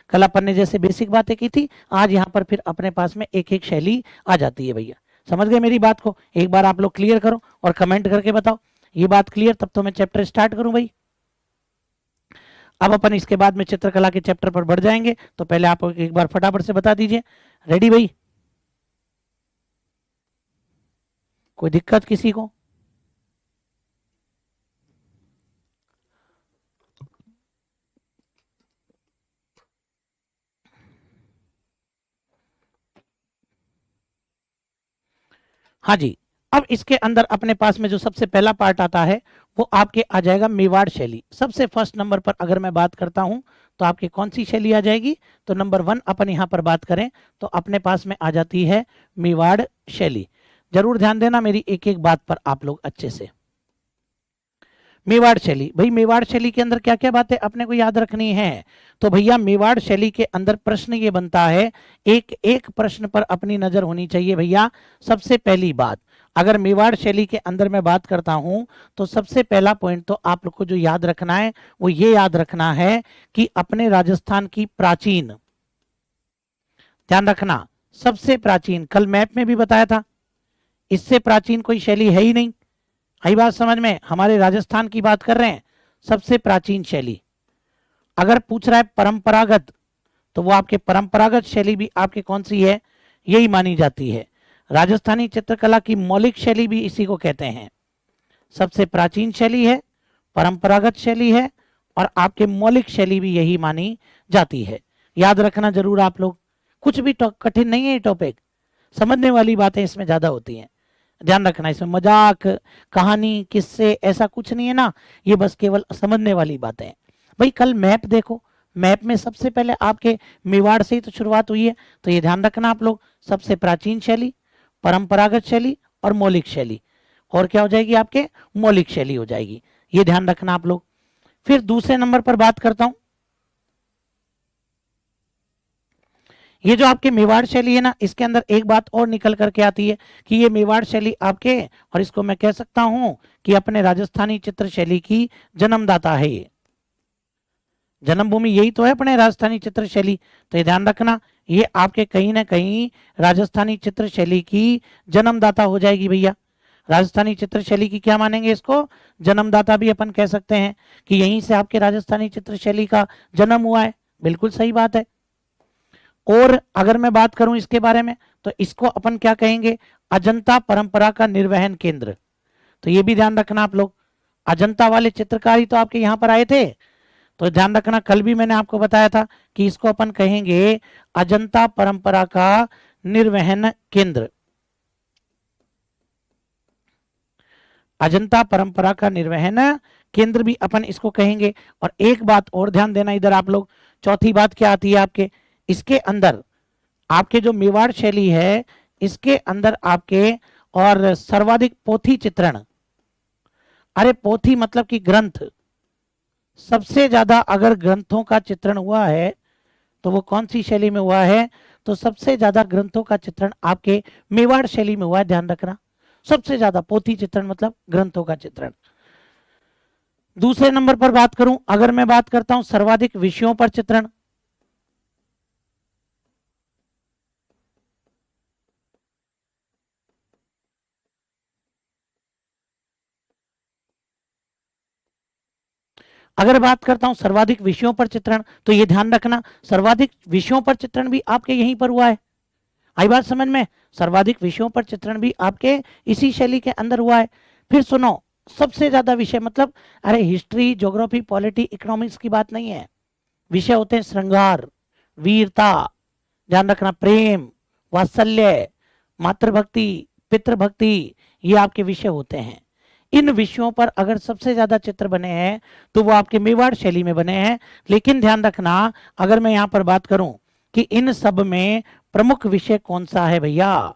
कल अपन ने जैसे बेसिक बातें की थी, आज यहाँ पर फिर अपने पास में एक एक शैली आ जाती है भैया। समझ गए मेरी बात को? एक बार आप लोग क्लियर करो और कमेंट करके बताओ ये बात क्लियर, तब तो मैं चैप्टर स्टार्ट करूं भाई। अब अपन इसके बाद में चित्रकला के चैप्टर पर बढ़ जाएंगे, तो पहले आप एक बार फटाफट से बता दीजिए। रेडी भाई? कोई दिक्कत किसी को? हाँ जी। अब इसके अंदर अपने पास में जो सबसे पहला पार्ट आता है वो आपके आ जाएगा मेवाड़ शैली। सबसे फर्स्ट नंबर पर अगर मैं बात करता हूं तो आपकी कौन सी शैली आ जाएगी? तो नंबर 1 अपन यहां पर बात करें तो अपने पास में आ जाती है मेवाड़ शैली। जरूर ध्यान देना मेरी एक एक बात पर आप लोग अच्छे से। मेवाड़ शैली, भाई मेवाड़ शैली के अंदर क्या क्या बातें अपने को याद रखनी है? तो भैया मेवाड़ शैली के अंदर प्रश्न ये बनता है, एक एक प्रश्न पर अपनी नजर होनी चाहिए भैया। सबसे पहली बात, अगर मेवाड़ शैली के अंदर मैं बात करता हूं तो सबसे पहला पॉइंट तो आप लोग को जो याद रखना है वो ये याद रखना है कि अपने राजस्थान की प्राचीन, ध्यान रखना, सबसे प्राचीन, कल मैप में भी बताया था, इससे प्राचीन कोई शैली है ही नहीं। आई बात समझ में? हमारे राजस्थान की बात कर रहे हैं, सबसे प्राचीन शैली। अगर पूछ रहा है परंपरागत, तो वो आपके परंपरागत शैली भी आपके कौन सी है? यही मानी जाती है। राजस्थानी चित्रकला की मौलिक शैली भी इसी को कहते हैं। सबसे प्राचीन शैली है, परंपरागत शैली है और आपके मौलिक शैली भी यही मानी जाती है। याद रखना जरूर आप लोग, कुछ भी कठिन नहीं है ये टॉपिक, समझने वाली बातें इसमें ज्यादा होती हैं। ध्यान रखना, इसमें मजाक, कहानी, किस्से ऐसा कुछ नहीं है ना, ये बस केवल समझने वाली बातें हैं। भाई कल मैप देखो, मैप में सबसे पहले आपके मेवाड़ से ही तो शुरुआत हुई है, तो ये ध्यान रखना आप लोग, सबसे प्राचीन शैली, परंपरागत शैली और मौलिक शैली। और क्या हो जाएगी? आपके मौलिक शैली हो जाएगी, ये ध्यान रखना आप लोग। फिर दूसरे नंबर पर बात करता हूं, ये जो आपके मेवाड़ शैली है ना, इसके अंदर एक बात और निकल करके आती है कि ये मेवाड़ शैली आपके, और इसको मैं कह सकता हूं कि अपने राजस्थानी चित्र शैली की जन्मदाता है। ये जन्मभूमि यही तो है अपने राजस्थानी चित्र शैली, तो ये ध्यान रखना, ये आपके कहीं ना कहीं राजस्थानी चित्र शैली की जन्मदाता हो जाएगी भैया। राजस्थानी चित्र शैली की क्या मानेंगे इसको? जन्मदाता भी अपन कह सकते हैं कि यहीं से आपके राजस्थानी चित्र शैली का जन्म हुआ है। बिल्कुल सही बात है। और अगर मैं बात करूं इसके बारे में तो इसको अपन क्या कहेंगे? अजंता परंपरा का निर्वहन केंद्र। तो ये भी ध्यान रखना आप लोग, अजंता वाले चित्रकारी तो आपके यहां पर आए थे, तो ध्यान रखना, कल भी मैंने आपको बताया था कि इसको अपन कहेंगे अजंता परंपरा का निर्वहन केंद्र। अजंता परंपरा का निर्वहन केंद्र भी अपन इसको कहेंगे। और एक बात और ध्यान देना इधर आप लोग, चौथी बात क्या आती है आपके इसके अंदर, आपके जो मेवाड़ शैली है इसके अंदर आपके और सर्वाधिक पोथी चित्रण, अरे पोथी मतलब कि ग्रंथ, सबसे ज्यादा अगर ग्रंथों का चित्रण हुआ है तो वो कौन सी शैली में हुआ है? तो सबसे ज्यादा ग्रंथों का चित्रण आपके मेवाड़ शैली में हुआ है, ध्यान रखना, सबसे ज्यादा पोथी चित्रण मतलब ग्रंथों का चित्रण। दूसरे नंबर पर बात करूं, अगर मैं बात करता हूं सर्वाधिक विषयों पर चित्रण, अगर बात करता हूं सर्वाधिक विषयों पर चित्रण, तो ये ध्यान रखना सर्वाधिक विषयों पर चित्रण भी आपके यहीं पर हुआ है। आई बात समझ में? सर्वाधिक विषयों पर चित्रण भी आपके इसी शैली के अंदर हुआ है। फिर सुनो, सबसे ज्यादा विषय मतलब, अरे हिस्ट्री, ज्योग्राफी, पॉलिटी, इकोनॉमिक्स की बात नहीं है, विषय होते हैं श्रृंगार, वीरता, ध्यान रखना, प्रेम, वात्सल्य, मातृभक्ति, पितृभक्ति, ये आपके विषय होते हैं। इन विषयों पर अगर सबसे ज्यादा चित्र बने हैं तो वो आपके मेवाड़ शैली में बने हैं। लेकिन ध्यान रखना, अगर मैं यहां पर बात करूं कि इन सब में प्रमुख विषय कौन सा है भैया,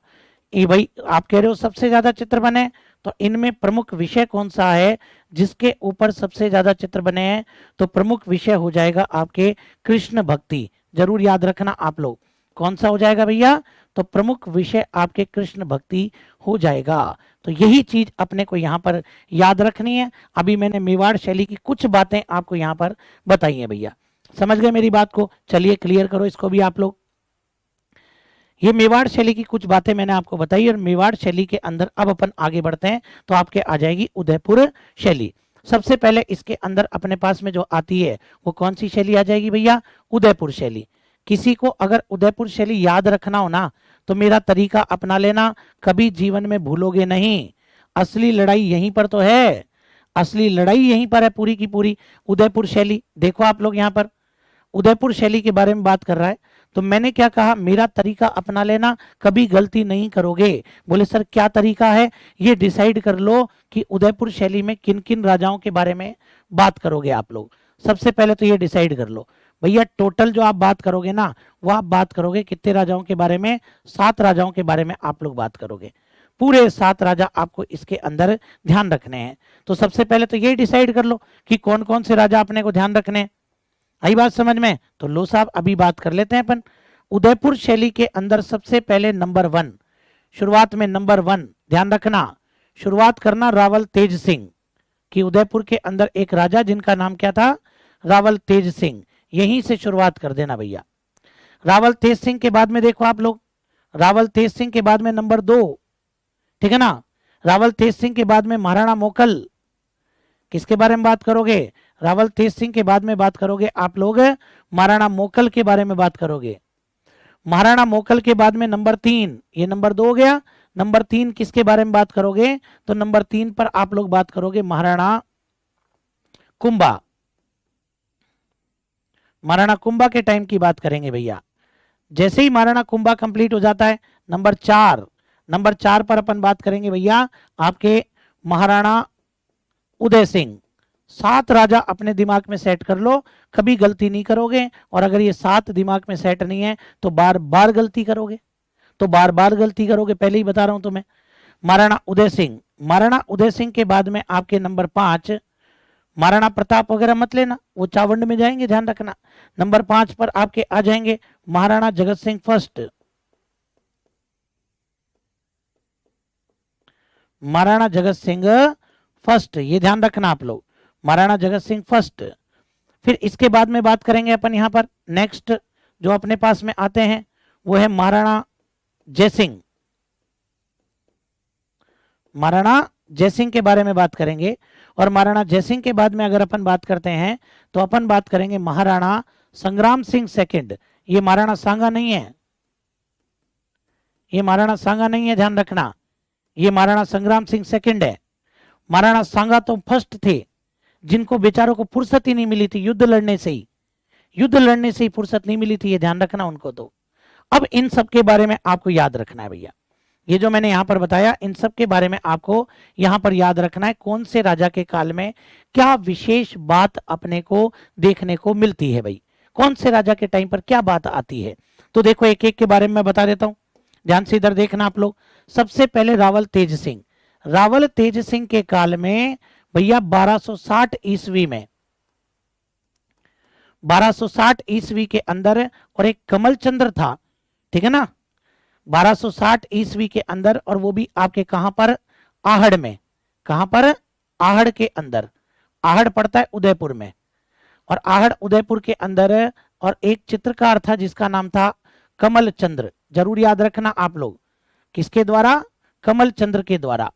ये भाई आप कह रहे हो सबसे ज्यादा चित्र बने, तो इनमें प्रमुख विषय कौन सा है जिसके ऊपर सबसे ज्यादा चित्र बने हैं? तो प्रमुख विषय हो जाएगा आपके कृष्ण भक्ति। जरूर याद रखना आप लोग, कौन सा हो जाएगा भैया? तो प्रमुख विषय आपके कृष्ण भक्ति हो जाएगा। तो यही चीज अपने को यहाँ पर याद रखनी है। अभी मैंने मेवाड़ शैली की कुछ बातें आपको यहाँ पर बताई हैं भैया, समझ गए मेरी बात को? चलिए क्लियर करो इसको भी आप लोग। ये मेवाड़ शैली की कुछ बातें मैंने आपको बताई और मेवाड़ शैली के अंदर अब अपन आगे बढ़ते हैं तो आपके आ जाएगी उदयपुर शैली। सबसे पहले इसके अंदर अपने पास में जो आती है वो कौन सी शैली आ जाएगी भैया? उदयपुर शैली। किसी को अगर उदयपुर शैली याद रखना हो ना तो मेरा तरीका अपना लेना, कभी जीवन में भूलोगे नहीं। असली लड़ाई यहीं पर तो है, असली लड़ाई यहीं पर है पूरी की पूरी। उदयपुर शैली देखो आप लोग, यहाँ पर उदयपुर शैली के बारे में बात कर रहा है तो मैंने क्या कहा? मेरा तरीका अपना लेना, कभी गलती नहीं करोगे। बोले सर क्या तरीका है? ये डिसाइड कर लो कि उदयपुर शैली में किन किन राजाओं के बारे में बात करोगे आप लोग। सबसे पहले तो ये डिसाइड कर लो भैया, टोटल जो आप बात करोगे ना वो आप बात करोगे कितने राजाओं के बारे में? 7 राजाओं के बारे में आप लोग बात करोगे। पूरे 7 राजा आपको इसके अंदर ध्यान रखने हैं। तो सबसे पहले तो ये डिसाइड कर लो कि कौन कौन से राजा अपने को ध्यान रखने हैं। आई बात समझ में? तो लो साहब अभी बात कर लेते हैं अपन। उदयपुर शैली के अंदर सबसे पहले नंबर 1, शुरुआत में नंबर 1 ध्यान रखना, शुरुआत करना रावल तेज सिंह कि उदयपुर के अंदर एक राजा जिनका नाम क्या था? रावल तेज सिंह। यहीं से शुरुआत कर देना भैया। रावल तेज सिंह के बाद में देखो आप लोग, रावल तेज सिंह के बाद में नंबर 2, ठीक है ना? रावल तेज सिंह के बाद में महाराणा मोकल। किसके बारे में बात करोगे? रावल तेज सिंह के बाद में बात करोगे आप लोग महाराणा मोकल के बारे में बात करोगे। महाराणा मोकल के बाद में नंबर 3, ये नंबर 2 हो गया। नंबर 3 किसके बारे में बात करोगे? तो नंबर 3 पर आप लोग बात करोगे महाराणा कुंभा। महाराणा कुंभा के टाइम की बात करेंगे भैया। जैसे ही महाराणा कुंभा कंप्लीट हो जाता है नंबर 4, नंबर 4 पर अपन बात करेंगे भैया आपके महाराणा उदय सिंह। 7 राजा अपने दिमाग में सेट कर लो, कभी गलती नहीं करोगे। और अगर ये 7 दिमाग में सेट नहीं है तो बार बार गलती करोगे, तो बार बार गलती करोगे, पहले ही बता रहा हूं तुम्हें। महाराणा उदय सिंह, महाराणा उदय सिंह के बाद में आपके नंबर 5 महाराणा प्रताप वगैरह मत लेना, वो चावंड में जाएंगे, ध्यान रखना। नंबर 5 पर आपके आ जाएंगे महाराणा जगत सिंह फर्स्ट, महाराणा जगत सिंह फर्स्ट, ये ध्यान रखना आप लोग, महाराणा जगत सिंह फर्स्ट। फिर इसके बाद में बात करेंगे अपन यहाँ पर नेक्स्ट जो अपने पास में आते हैं वो है महाराणा जयसिंह। महाराणा जयसिंह के बारे में बात करेंगे। और महाराणा जयसिंह के बाद में अगर अपन बात करते हैं तो अपन बात करेंगे महाराणा संग्राम सिंह सेकंड। ये महाराणा सांगा नहीं है, ये महाराणा सांगा नहीं है, ध्यान रखना, ये महाराणा संग्राम सिंह सेकंड है। महाराणा सांगा तो फर्स्ट थे जिनको बेचारों को फुर्सत ही नहीं मिली थी युद्ध लड़ने से ही, युद्ध लड़ने से ही फुर्सत नहीं मिली थी, ये ध्यान रखना उनको। तो अब इन सब के बारे में आपको याद रखना है भैया, ये जो मैंने यहां पर बताया इन सब के बारे में आपको यहां पर याद रखना है। कौन से राजा के काल में क्या विशेष बात अपने को देखने को मिलती है भाई, कौन से राजा के टाइम पर क्या बात आती है। तो देखो एक एक के बारे में मैं बता देता हूं, ध्यान से इधर देखना आप लोग। सबसे पहले रावल तेज सिंह, रावल तेज सिंह के काल में भैया 1260 ईस्वी में, 1260 ईस्वी के अंदर, और एक कमल चंद्र था, ठीक है ना, 1260 ईस्वी के अंदर, और वो भी आपके कहां पर? आहड़ में। कहां पर? आहड़ के अंदर। आहड़ पड़ता है उदयपुर में, और आहड़ उदयपुर के अंदर। और एक चित्रकार था जिसका नाम था कमल चंद्र, जरूर याद रखना आप लोग, किसके द्वारा? कमल चंद्र के द्वारा,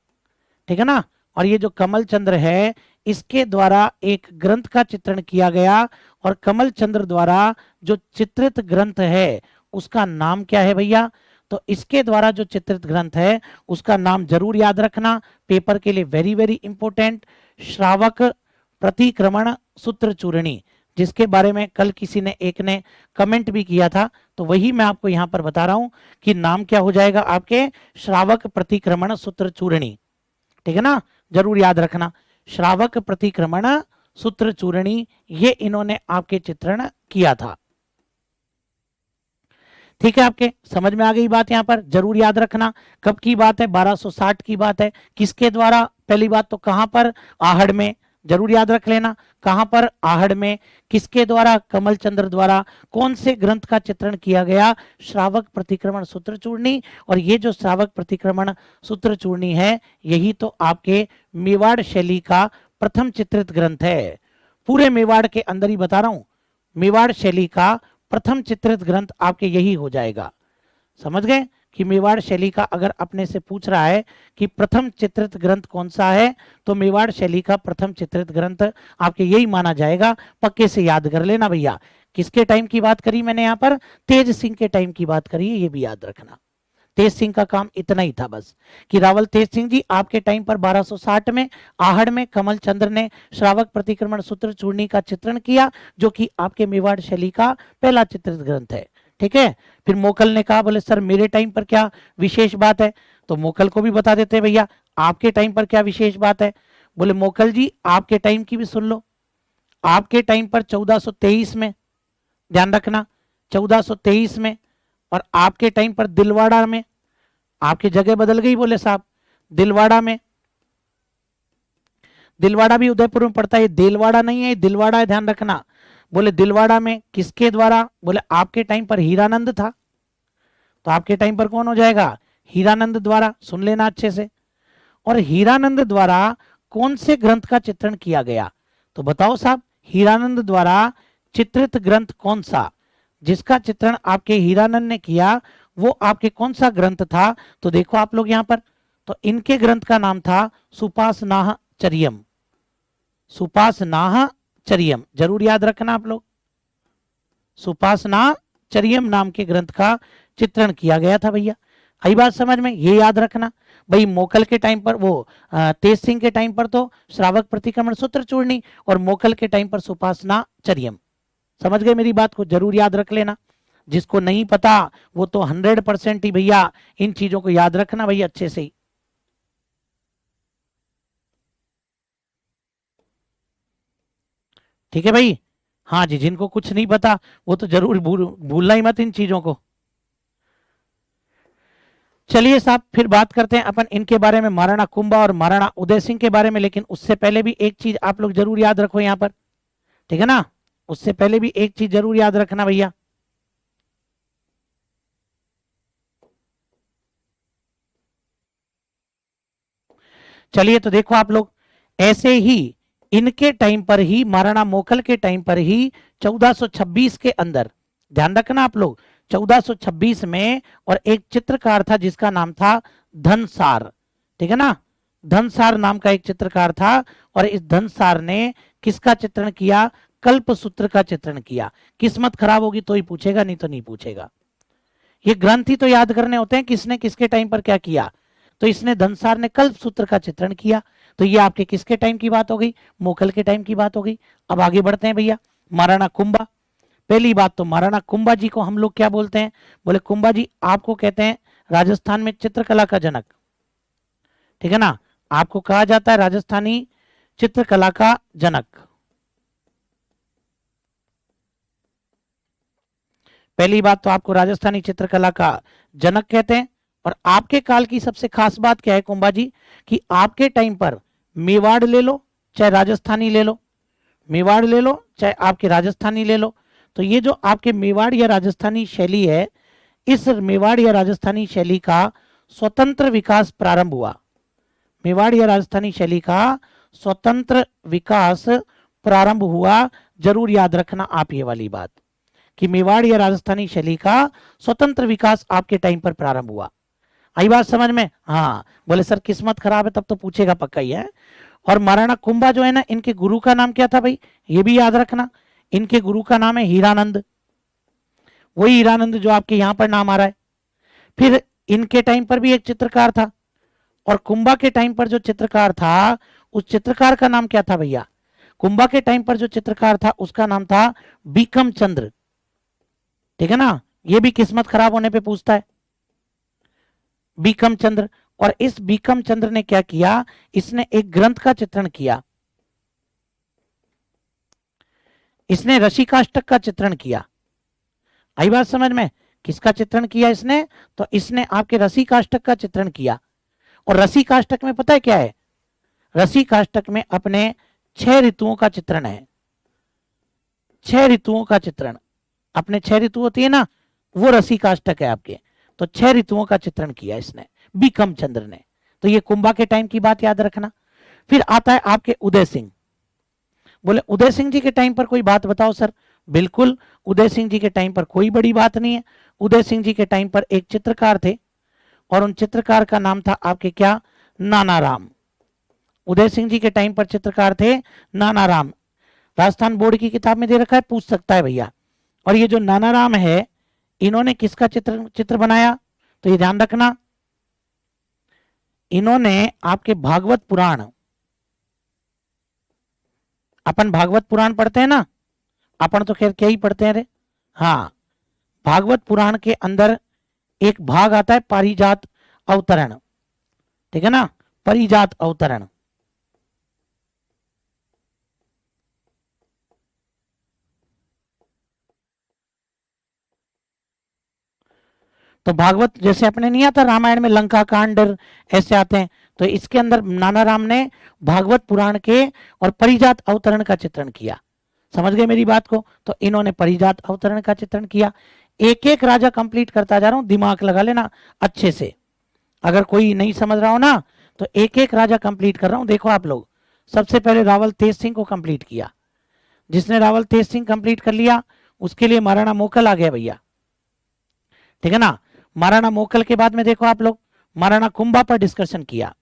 ठीक है ना। और ये जो कमल चंद्र है इसके द्वारा एक ग्रंथ का चित्रण किया गया, और कमल चंद्र द्वारा जो चित्रित ग्रंथ है उसका नाम क्या है भैया? तो इसके द्वारा जो चित्रित ग्रंथ है उसका नाम जरूर याद रखना, पेपर के लिए वेरी वेरी इंपॉर्टेंट, श्रावक प्रतिक्रमण सूत्र चूर्णी, जिसके बारे में कल किसी ने एक ने कमेंट भी किया था, तो वही मैं आपको यहां पर बता रहा हूं कि नाम क्या हो जाएगा आपके? श्रावक प्रतिक्रमण सूत्र चूर्णी, ठीक है ना, जरूर याद रखना, श्रावक प्रतिक्रमण सूत्र चूर्णी, ये इन्होंने आपके चित्रण किया था। ठीक है, आपके समझ में आ गई बात। यहाँ पर जरूर याद रखना कब की बात है, 1260 की बात है। किसके द्वारा? पहली बात तो कहां पर? आहड़ में। जरूर याद रख लेना, कहां पर? आहड़ में। किसके द्वारा? कमल चंद्र द्वारा। कौन से ग्रंथ का चित्रण किया गया? श्रावक प्रतिक्रमण सूत्र चूर्णी। और ये जो श्रावक प्रतिक्रमण सूत्र चूर्णी है, यही तो आपके मेवाड़ शैली का प्रथम चित्रित ग्रंथ है। पूरे मेवाड़ के अंदर ही बता रहा हूं, मेवाड़ शैली का प्रथम चित्रित ग्रंथ आपके यही हो जाएगा। समझ गए कि मेवाड़ शैली का अगर अपने से पूछ रहा है कि प्रथम चित्रित ग्रंथ कौन सा है, तो मेवाड़ शैली का प्रथम चित्रित ग्रंथ आपके यही माना जाएगा। पक्के से याद कर लेना भैया। किसके टाइम की बात करी मैंने? यहाँ पर तेज सिंह के टाइम की बात करी है, ये भी याद रखना। तेज सिंह का काम इतना ही था बस, कि रावल तेज सिंह जी आपके टाइम पर 1260 में आहड़ में कमल चंद्र ने श्रावक प्रतिक्रमण सूत्र चूर्णी का चित्रण किया, जो कि आपके मेवाड़ शैली का पहला चित्रित ग्रंथ है। ठीक है। फिर मोकल ने कहा, बोले सर मेरे टाइम पर क्या विशेष बात है? तो मोकल को भी बता देते हैं भैया, आपके टाइम पर क्या विशेष बात है। बोले मोकल जी आपके टाइम की भी सुन लो। आपके टाइम पर 1423 में, ध्यान रखना 1423 में, और आपके टाइम पर दिलवाड़ा में, आपकी जगह बदल गई बोले साहब, दिलवाड़ा में। दिलवाड़ा भी उदयपुर में पड़ता है, दिलवाड़ा नहीं है, दिलवाड़ा है, ध्यान रखना। बोले दिलवाड़ा में किसके द्वारा? बोले आपके टाइम पर हीरानंद था। तो आपके टाइम पर कौन हो जाएगा? हीरानंद द्वारा। सुन लेना अच्छे से। और हीरानंद द्वारा कौन से ग्रंथ का चित्रण किया गया? तो बताओ साहब, हीरानंद द्वारा चित्रित ग्रंथ कौन सा? जिसका चित्रण आपके हीरानंद ने किया, वो आपके कौन सा ग्रंथ था? तो देखो आप लोग यहां पर, तो इनके ग्रंथ का नाम था सुपासनाह चरियम। सुपासनाह चरियम, जरूर याद रखना आप लोग। सुपासना चरियम नाम के ग्रंथ का चित्रण किया गया था भैया। आई बात समझ में? ये याद रखना भाई। मोकल के टाइम पर, वो तेज सिंह के टाइम पर तो श्रावक प्रतिक्रमण सूत्र चूर्णी, और मोकल के टाइम पर सुपासना चरियम। समझ गए मेरी बात को? जरूर याद रख लेना। जिसको नहीं पता वो तो 100% ही भैया इन चीजों को याद रखना भैया अच्छे से ही। ठीक है भाई। हाँ जी, जिनको कुछ नहीं पता वो तो जरूर भूलना ही मत इन चीजों को। चलिए साहब, फिर बात करते हैं अपन इनके बारे में, महाराणा कुंभा और महाराणा उदय सिंह के बारे में। लेकिन उससे पहले भी एक चीज आप लोग जरूर याद रखो यहाँ पर, ठीक है ना? उससे पहले भी एक चीज जरूर याद रखना भैया। चलिए तो देखो आप लोग, ऐसे ही इनके टाइम पर ही, महाराणा मोकल के टाइम पर ही 1426 के अंदर, ध्यान रखना आप लोग, 1426 में, और एक चित्रकार था जिसका नाम था धनसार। ठीक है ना? धनसार नाम का एक चित्रकार था, और इस धनसार ने किसका चित्रण किया? कल्पसूत्र का चित्रण किया। किस्मत खराब होगी तो ही पूछेगा, नहीं तो नहीं पूछेगा। ये ग्रंथ ही तो याद करने होते हैं, किसने किसके टाइम पर क्या किया। तो इसने धनसार ने कल्पसूत्र का चित्रण किया। तो ये आपके किसके टाइम की बात हो गई? मोकल के टाइम की बात हो गई। अब आगे बढ़ते हैं भैया। महाराणा कुंभा, पहली बात तो महाराणा कुंभा जी को हम लोग क्या बोलते हैं? बोले कुंभा जी आपको कहते हैं राजस्थान में चित्रकला का जनक। ठीक है ना? आपको कहा जाता है राजस्थानी चित्रकला का जनक। पहली बात तो आपको राजस्थानी चित्रकला का जनक कहते हैं। और आपके काल की सबसे खास बात क्या है कुंभा जी? कि आपके टाइम पर मेवाड़ ले लो चाहे राजस्थानी ले लो, मेवाड़ ले लो चाहे आपके राजस्थानी ले लो, तो ये जो आपके मेवाड़ या राजस्थानी शैली है, इस मेवाड़ या राजस्थानी शैली का स्वतंत्र विकास प्रारंभ हुआ। मेवाड़ या राजस्थानी शैली का स्वतंत्र विकास प्रारंभ हुआ। जरूर याद रखना आप ये वाली बात, कि मेवाड़ या राजस्थानी शैली का स्वतंत्र विकास आपके टाइम पर प्रारंभ हुआ। आई बात समझ में? हाँ। बोले सर किस्मत खराब है, तब तो पूछेगा पक्का ही है। और महाराणा कुंभा जो है ना, इनके गुरु का नाम क्या था भाई? ये भी याद रखना, इनके गुरु का नाम है हीरानंद। वही हीरानंद जो आपके यहां पर नाम आ रहा है। फिर इनके टाइम पर भी एक चित्रकार था, और कुंभा के टाइम पर जो चित्रकार था, उस चित्रकार का नाम क्या था भैया? कुंभा के टाइम पर जो चित्रकार था उसका नाम था बीकम चंद्र। ठीक है ना? ये भी किस्मत खराब होने पे पूछता है, बीकम चंद्र। और इस बीकम चंद्र ने क्या किया? इसने एक ग्रंथ का चित्रण किया, इसने ऋषिकाष्टक का चित्रण किया। आई बात समझ में? किसका चित्रण किया इसने? तो इसने आपके रसी काष्ठक का चित्रण किया। और रसी काष्ठक में पता है क्या है? रसी काष्ठक में अपने 6 ऋतुओं का चित्रण है। 6 ऋतुओं का चित्रण, अपने 6 ऋतु होती है ना, वो रसी काष्ठक है आपके। तो 6 ऋतुओं का चित्रण किया इसने, बिक्रम चंद्र ने। तो ये कुंभा के टाइम की बात याद रखना। फिर आता है आपके उदय सिंह। बोले उदय सिंह जी के टाइम पर कोई बात बताओ सर। बिल्कुल, उदय सिंह जी के टाइम पर कोई बड़ी बात नहीं है। उदय सिंह जी के टाइम पर एक चित्रकार थे और उन चित्रकार का नाम था आपके क्या? नानाराम। उदय सिंह जी के टाइम पर चित्रकार थे नानाराम। राजस्थान बोर्ड की किताब में दे रखा है, पूछ सकता है भैया। और ये जो नानाराम है, इन्होंने किसका चित्र बनाया? तो ये ध्यान रखना, इन्होंने आपके भागवत पुराण, अपन भागवत पुराण पढ़ते हैं ना, अपन तो खैर क्या ही पढ़ते हैं रे, हाँ, भागवत पुराण के अंदर एक भाग आता है पारिजात अवतरण, ठीक है ना, पारिजात अवतरण। तो भागवत जैसे अपने नहीं आता रामायण में लंका कांड ऐसे आते हैं, तो इसके अंदर नानाराम ने भागवत पुराण के और परिजात अवतरण का चित्रण किया। समझ गए मेरी बात को? तो इन्होंने परिजात अवतरण का चित्रण किया। एक एक राजा कंप्लीट करता जा रहा हूं, दिमाग लगा लेना अच्छे से। अगर कोई नहीं समझ रहा हो ना, तो एक एक राजा कंप्लीट कर रहा हूं। देखो आप लोग, सबसे पहले रावल तेज सिंह को कंप्लीट किया। जिसने रावल तेज सिंह कंप्लीट कर लिया, उसके लिए महाराणा मोकल आ गया भैया, ठीक है ना। महाराणा मोकल के बाद में देखो आप लोग, महाराणा कुंभा पर डिस्कशन किया।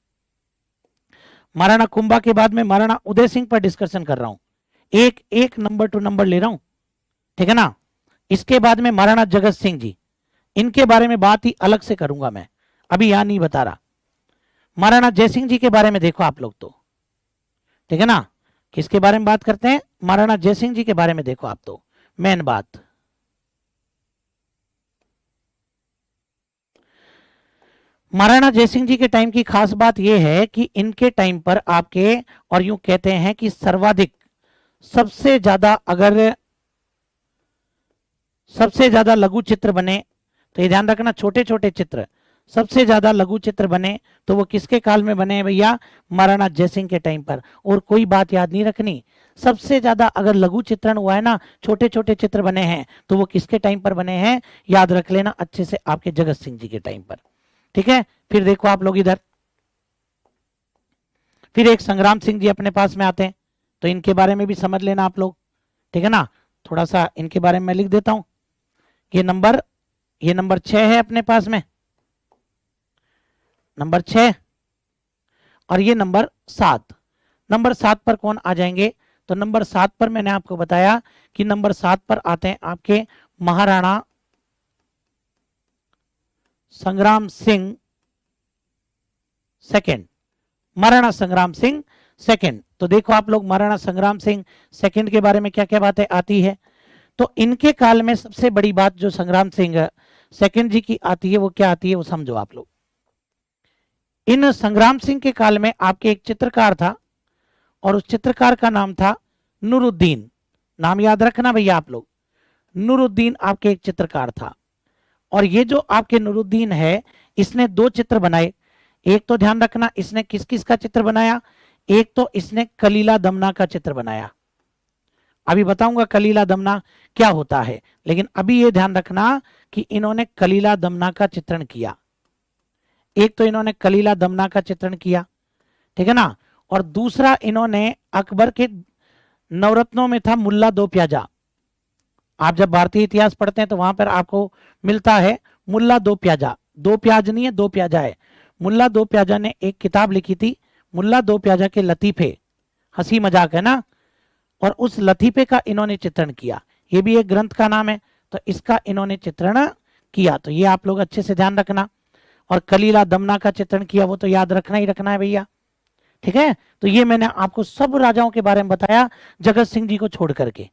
महाराणा कुंभा के बाद में महाराणा उदय सिंह पर डिस्कशन कर रहा हूं, एक एक नंबर टू नंबर ले रहा हूं, ठीक है ना। इसके बाद में महाराणा जगत सिंह जी, इनके बारे में बात ही अलग से करूंगा मैं, अभी यहां नहीं बता रहा। महाराणा जयसिंह जी के बारे में देखो आप लोग, तो ठीक है ना। किसके बारे में बात करते हैं? महाराणा जयसिंह जी के बारे में देखो आप, तो मेन बात। महाराणा जयसिंह जी के टाइम की खास बात यह है कि इनके टाइम पर आपके, और यूं कहते हैं कि सर्वाधिक, सबसे ज्यादा, अगर सबसे ज्यादा लघु चित्र बने, तो ये ध्यान रखना, छोटे छोटे चित्र सबसे ज्यादा लघु चित्र बने तो वो किसके काल में बने हैं भैया? महाराणा जयसिंह के टाइम पर। और कोई बात याद नहीं रखनी, सबसे ज्यादा अगर लघु चित्रण हुआ है ना, छोटे छोटे चित्र बने हैं, तो वो किसके टाइम पर बने हैं? याद रख लेना अच्छे से, आपके जगत सिंह जी के टाइम पर, ठीक है। फिर देखो आप लोग इधर, फिर एक संग्राम सिंह जी अपने पास में आते हैं, तो इनके बारे में भी समझ लेना आप लोग, ठीक है ना। थोड़ा सा इनके बारे में मैं लिख देता हूं। ये नंबर 6 है अपने पास में, नंबर 6, और ये नंबर 7। नंबर 7 पर कौन आ जाएंगे? तो नंबर 7 पर मैंने आपको बताया कि नंबर 7 पर आते हैं आपके महाराणा संग्राम सिंह सेकंड, महाराणा संग्राम सिंह सेकंड। तो देखो आप लोग, महाराणा संग्राम सिंह सेकंड के बारे में क्या क्या बातें आती है। तो इनके काल में सबसे बड़ी बात जो संग्राम सिंह सेकंड जी की आती है, वो क्या आती है वो समझो आप लोग। इन संग्राम सिंह के काल में आपके एक चित्रकार था, और उस चित्रकार का नाम था नूरुद्दीन। नाम याद रखना भैया आप लोग, नूरुद्दीन आपके एक चित्रकार था। और ये जो आपके नूरुद्दीन है, इसने 2 चित्र बनाए। एक तो ध्यान रखना, इसने किस किस का चित्र बनाया? एक तो इसने कलीला दमना का चित्र बनाया। अभी बताऊंगा कलीला दमना क्या होता है, लेकिन अभी ये ध्यान रखना कि इन्होंने कलीला दमना का चित्रण किया। एक तो इन्होंने कलीला दमना का चित्रण किया, ठीक है ना। और दूसरा इन्होंने अकबर के नवरत्नों में था मुल्ला दो प्याजा। आप जब भारतीय इतिहास पढ़ते हैं तो वहां पर आपको मिलता है मुल्ला दो प्याजा, 2 प्याज नहीं है, 2 प्याजा है। मुल्ला दो प्याजा ने एक किताब लिखी थी, मुल्ला दो प्याजा के लतीफे, हंसी मजाक है ना, और उस लतीफे का इन्होंने चित्रण किया। ये भी एक ग्रंथ का नाम है, तो इसका इन्होंने चित्रण किया। तो ये आप लोग अच्छे से ध्यान रखना। और कलीला दमना का चित्रण किया, वो तो याद रखना ही रखना है भैया, ठीक है। तो ये मैंने आपको सब राजाओं के बारे में बताया, जगत सिंह जी को छोड़ करके।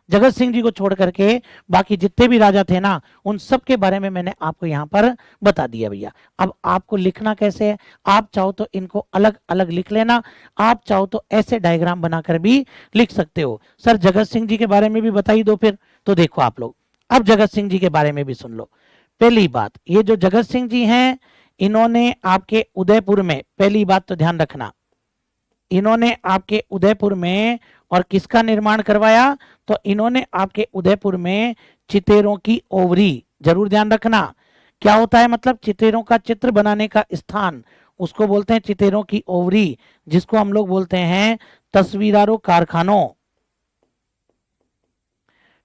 जगत सिंह जी को छोड़ करके बाकी जितने भी राजा थे ना, उन सब के बारे में मैंने आपको यहाँ पर बता दिया भैया। अब आपको लिखना कैसे है, आप चाहो तो इनको अलग अलग लिख लेना, आप चाहो तो ऐसे डायग्राम बनाकर भी लिख सकते हो। सर जगत सिंह जी के बारे में भी बताई दो फिर, तो देखो आप लोग, अब जगत सिंह जी के बारे में भी सुन लो। पहली बात, ये जो जगत सिंह जी हैं, इन्होंने आपके उदयपुर में, पहली बात तो ध्यान रखना, इन्होंने आपके उदयपुर में और किसका निर्माण करवाया, तो इन्होंने आपके उदयपुर में चितेरों की ओवरी, जरूर ध्यान रखना क्या होता है, मतलब चितेरों का चित्र बनाने का स्थान, उसको बोलते हैं चितेरों की ओवरी, जिसको हम लोग बोलते हैं तस्वीरारो कारखानों।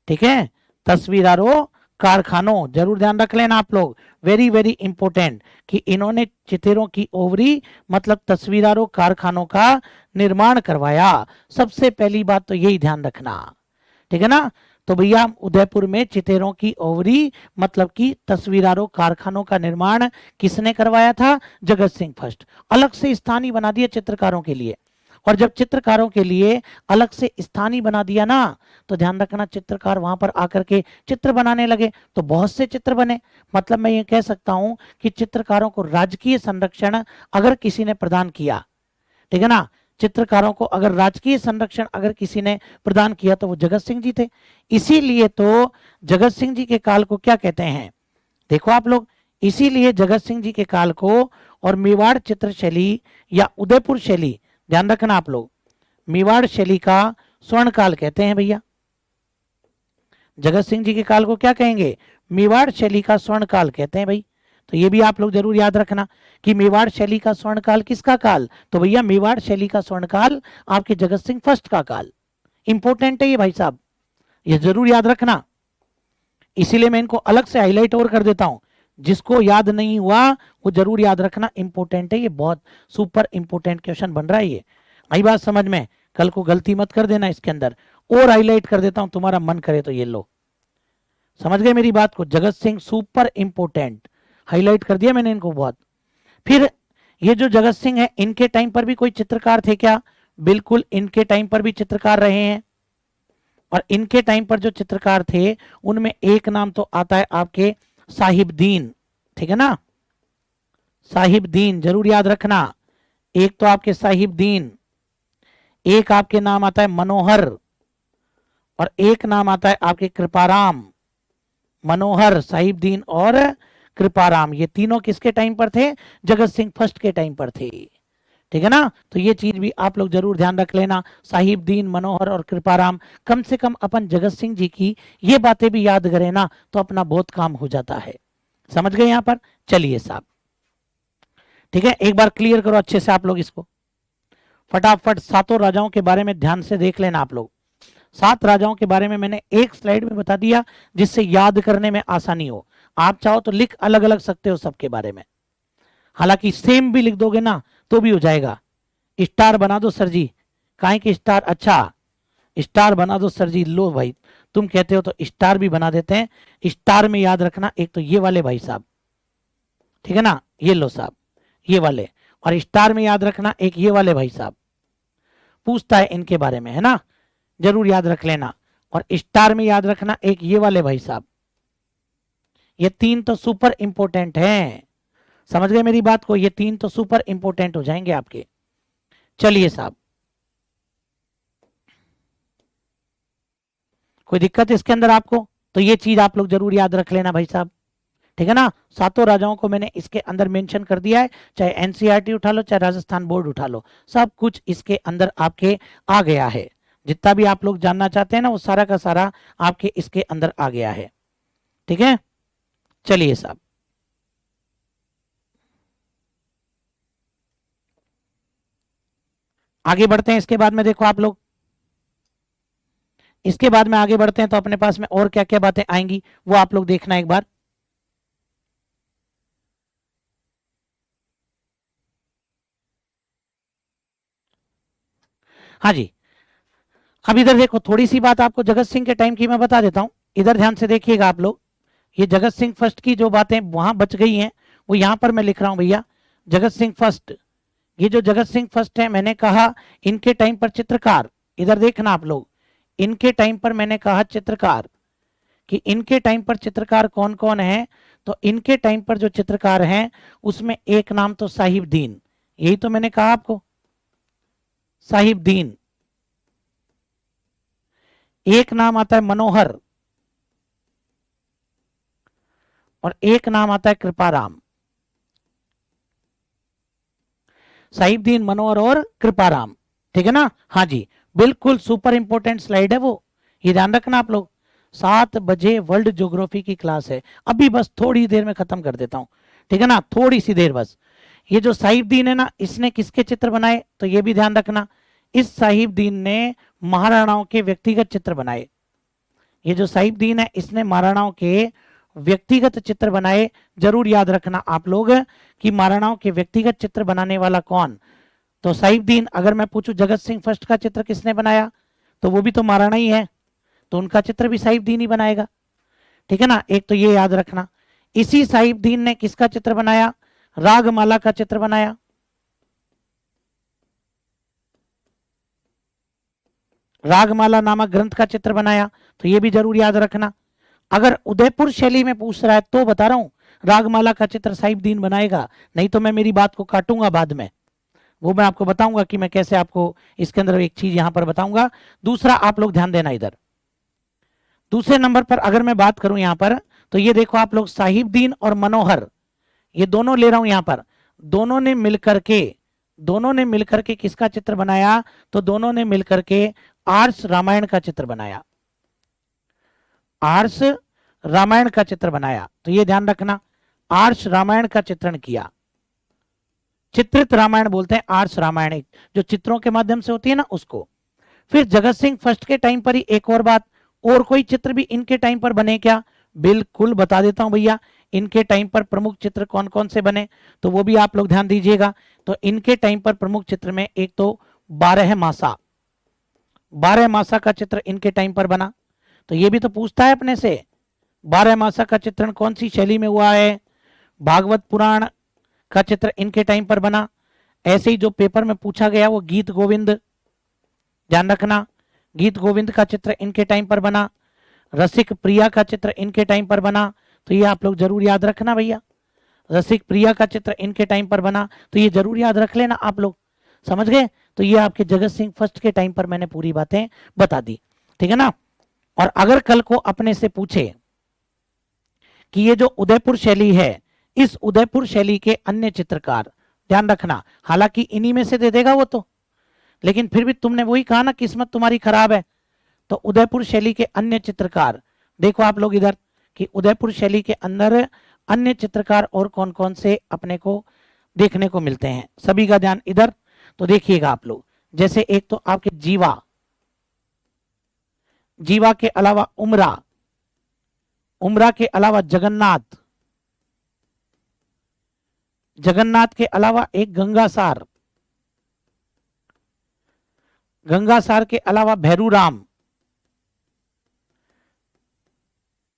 ठीक है, तस्वीरारो कारखानों, जरूर ध्यान रख लेना आप लोग, वेरी वेरी इंपॉर्टेंट, कि इन्होंने चितेरों की ओवरी मतलब तस्वीरारो कारखानों का निर्माण करवाया। सबसे पहली बात तो यही ध्यान रखना, ठीक है ना। तो भैया उदयपुर में चितेरों की ओवरी मतलब कि तस्वीरारो कारखानों का निर्माण किसने करवाया था, जगत सिंह फर्स्ट। अलग से स्थानीय बना दिया चित्रकारों के लिए, और जब चित्रकारों के लिए अलग से स्थानीय बना दिया ना, तो ध्यान रखना चित्रकार वहां पर आकर के चित्र बनाने लगे, तो बहुत से चित्र बने। मतलब मैं ये कह सकता हूं कि चित्रकारों को राजकीय संरक्षण अगर किसी ने प्रदान किया, ठीक है ना, चित्रकारों को अगर राजकीय संरक्षण अगर किसी ने प्रदान किया तो वो जगत सिंह जी थे। इसीलिए तो जगत सिंह जी के काल को क्या कहते हैं, देखो आप लोग, इसीलिए जगत सिंह जी के काल को और मेवाड़ चित्र शैली या उदयपुर शैली, ध्यान रखना आप लोग, मेवाड़ शैली का स्वर्ण काल कहते हैं भैया। जगत सिंह जी के काल को क्या कहेंगे, मेवाड़ शैली का स्वर्ण काल कहते हैं भाई। तो ये भी आप लोग जरूर याद रखना कि मेवाड़ शैली का स्वर्ण काल किसका काल, तो भैया मेवाड़ शैली का स्वर्ण काल आपके जगत सिंह फर्स्ट का काल। इंपॉर्टेंट है ये भाई साहब, ये जरूर याद रखना। इसीलिए मैं इनको अलग से हाईलाइट और कर देता हूं, जिसको याद नहीं हुआ वो जरूर याद रखना, इंपॉर्टेंट है ये, बहुत सुपर इंपॉर्टेंट क्वेश्चन बन रहा है ये। आई बात समझ में, कल को गलती मत कर देना इसके अंदर, और हाईलाइट कर देता हूं, तुम्हारा मन करे तो ये लो, समझ गए मेरी बात को, Jagat Singh super important, highlight कर दिया मैंने इनको बहुत। फिर ये जो जगत सिंह है, इनके टाइम पर भी कोई चित्रकार थे क्या, बिल्कुल इनके टाइम पर भी चित्रकार रहे हैं, और इनके टाइम पर जो चित्रकार थे उनमें एक नाम तो आता है आपके साहिबदीन, ठीक है ना, साहिबदीन जरूर याद रखना, एक तो आपके साहिबदीन, एक आपके नाम आता है मनोहर, और एक नाम आता है आपके कृपाराम। मनोहर, साहिबदीन और कृपाराम, ये तीनों किसके टाइम पर थे, जगत सिंह फर्स्ट के टाइम पर थे, ठीक है ना। तो ये चीज भी आप लोग जरूर ध्यान रख लेना, साहिबदीन, मनोहर और कृपाराम, कम से कम अपन जगत सिंह जी की ये बातें भी याद करें ना तो अपना बहुत काम हो जाता है, समझ गए यहाँ पर। चलिए साहब, ठीक है, एक बार क्लियर करो अच्छे से आप लोग इसको, फटाफट सातों राजाओं के बारे में ध्यान से देख लेना आप लोग। 7 राजाओं के बारे में मैंने एक स्लाइड में बता दिया, जिससे याद करने में आसानी हो। आप चाहो तो लिख अलग अलग सकते हो सबके बारे में, हालांकि सेम भी लिख दोगे ना तो भी हो जाएगा। स्टार बना दो सर जी, काहे कि स्टार, अच्छा स्टार बना दो सर जी, लो भाई तुम कहते हो तो स्टार भी बना देते हैं। स्टार में याद रखना एक तो ये वाले भाई साहब, ठीक है ना, ये लो साहब ये वाले, और स्टार में याद रखना एक ये वाले भाई साहब, पूछता है इनके बारे में, है ना, जरूर याद रख लेना। और स्टार में याद रखना एक ये वाले भाई साहब, ये 3 तो सुपर इंपोर्टेंट हैं, समझ गए मेरी बात को, ये 3 तो सुपर इंपोर्टेंट हो जाएंगे आपके। चलिए साहब, कोई दिक्कत इसके अंदर आपको, तो ये चीज आप लोग जरूर याद रख लेना भाई साहब, ठीक है ना। सातों राजाओं को मैंने इसके अंदर मेंशन कर दिया है, चाहे एनसीईआरटी उठा लो चाहे राजस्थान बोर्ड उठा लो, सब कुछ इसके अंदर आपके आ गया है। जितना भी आप लोग जानना चाहते हैं ना वो सारा का सारा आपके इसके अंदर आ गया है, ठीक है। चलिए साहब, आगे बढ़ते हैं। इसके बाद में देखो आप लोग, इसके बाद में आगे बढ़ते हैं तो अपने पास में और क्या क्या बातें आएंगी वो आप लोग देखना एक बार। हाँ जी, अब इधर देखो, थोड़ी सी बात आपको जगत सिंह के टाइम की मैं बता देता हूं, इधर ध्यान से देखिएगा आप लोग। ये जगत सिंह फर्स्ट की जो बातें वहां बच गई हैं वो यहां पर मैं लिख रहा हूं भैया, जगत सिंह फर्स्ट। ये जो जगत सिंह फर्स्ट है, मैंने कहा इनके टाइम पर चित्रकार, इधर देखना आप लोग, इनके टाइम पर मैंने कहा चित्रकार, कि इनके टाइम पर चित्रकार कौन कौन है, तो इनके टाइम पर जो चित्रकार हैं उसमें एक नाम तो साहिबदीन, यही तो मैंने कहा आपको, साहिबदीन। एक नाम आता है मनोहर, और एक नाम आता है कृपाराम। साहिबदीन, मनोहर और कृपाराम, ठीक है ना। हाँ जी, बिल्कुल सुपर इंपोर्टेंट स्लाइड है वो, ये ध्यान रखना आप लोग। 7 बजे वर्ल्ड ज्योग्राफी की क्लास है, अभी बस थोड़ी देर में खत्म कर देता हूं, ठीक है ना, थोड़ी सी देर बस। ये जो साहिबदीन है ना, इसने किसके चित्र बनाए, तो ये भी ध्यान रखना, इस साहिबदीन ने महाराणाओं के व्यक्तिगत चित्र बनाए। ये जो साहिबदीन है, इसने महाराणाओं के व्यक्तिगत चित्र बनाए। जरूर याद रखना आप लोग कि महाराणाओं के व्यक्तिगत चित्र बनाने वाला कौन, तो साहिबदीन। अगर मैं पूछूं जगत सिंह फर्स्ट का चित्र किसने बनाया, तो वो भी तो महाराणा ही है, तो उनका चित्र भी साहिबदीन ही बनाएगा, ठीक है ना। एक तो ये याद रखना। इसी साहिबदीन ने किसका चित्र बनाया, रागमाला का चित्र बनाया। रागमाला नामक ग्रंथ का चित्र बनाया, तो ये भी जरूर याद रखना। अगर उदयपुर शैली में पूछ रहा है तो बता रहा हूं, रागमाला का चित्र साहिबदीन बनाएगा, नहीं तो मैं मेरी बात को काटूंगा बाद में, वो मैं आपको बताऊंगा कि मैं कैसे आपको इसके अंदर एक चीज यहां पर बताऊंगा। दूसरा आप लोग ध्यान देना इधर, दूसरे नंबर पर अगर मैं बात करूं यहां पर, तो ये देखो आप लोग, साहिबदीन और मनोहर, ये दोनों ले रहा हूं यहां पर, दोनों ने मिलकर के किसका चित्र बनाया, तो दोनों ने मिलकर के आर्ष रामायण का चित्र बनाया, आर्ष रामायण का चित्र बनाया। तो ये ध्यान रखना, आर्ष रामायण का चित्रण किया, चित्रित रामायण बोलते हैं आर्ष रामायण, जो चित्रों के माध्यम से होती है ना उसको। फिर जगत सिंह फर्स्ट के टाइम पर ही एक और बात, और कोई चित्र भी इनके टाइम पर बने क्या, बिल्कुल बता देता हूं भैया, इनके टाइम पर प्रमुख चित्र कौन कौन से बने, तो वो भी आप लोग ध्यान दीजिएगा। तो इनके टाइम पर प्रमुख चित्र में एक तो 12 मासा, 12 मासा का चित्र इनके टाइम पर बना, तो ये भी तो पूछता है अपने से, 12 मासा का चित्रण कौन सी शैली में हुआ है, भागवत पुराण का चित्र इनके टाइम पर बना। ऐसे ही जो पेपर में पूछा गया वो गीत गोविंद, ध्यान रखना, गीत गोविंद का चित्र इनके टाइम पर बना, रसिक प्रिया का चित्र इनके टाइम पर बना, तो ये आप लोग जरूर याद रखना भैया, रसिक प्रिया का चित्र इनके टाइम पर बना, तो ये जरूर याद रख लेना आप लोग, समझ गए। तो ये आपके जगत सिंह फर्स्ट के टाइम पर मैंने पूरी बातें बता दी, ठीक है ना। और अगर कल को अपने से पूछे कि ये जो उदयपुर शैली है, इस उदयपुर शैली के अन्य चित्रकार, ध्यान रखना, हालांकि इन्हीं में से दे देगा वो तो, लेकिन फिर भी तुमने वही कहा ना, किस्मत तुम्हारी खराब है, तो उदयपुर शैली के अन्य चित्रकार, देखो आप लोग इधर कि उदयपुर शैली के अंदर अन्य चित्रकार और कौन कौन से अपने को देखने को मिलते हैं, सभी का ध्यान इधर। तो देखिएगा आप लोग, जैसे एक तो आपके जीवा, जीवा के अलावा उमरा, उमरा के अलावा जगन्नाथ, जगन्नाथ के अलावा एक गंगासार, गंगासार के अलावा भैरूराम,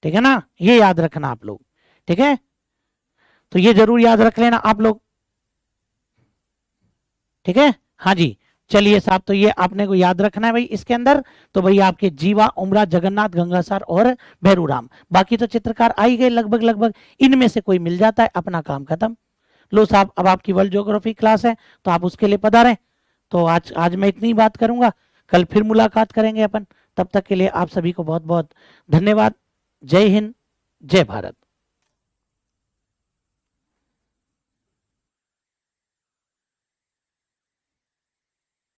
ठीक है ना, ये याद रखना आप लोग, ठीक है। तो ये जरूर याद रख लेना आप लोग, ठीक है। हाँ जी, चलिए साहब, तो ये आपने को याद रखना है भाई इसके अंदर। तो भाई आपके जीवा, उमरा, जगन्नाथ, गंगासार और भैरूराम, बाकी तो चित्रकार आ ही गए लगभग लगभग, इनमें से कोई मिल जाता है, अपना काम खत्म। लो साहब, अब आपकी वर्ल्ड ज्योग्राफी क्लास है, तो आप उसके लिए पधारें। तो आज आज मैं इतनी बात करूंगा, कल फिर मुलाकात करेंगे अपन, तब तक के लिए आप सभी को बहुत बहुत धन्यवाद। जय हिंद, जय भारत।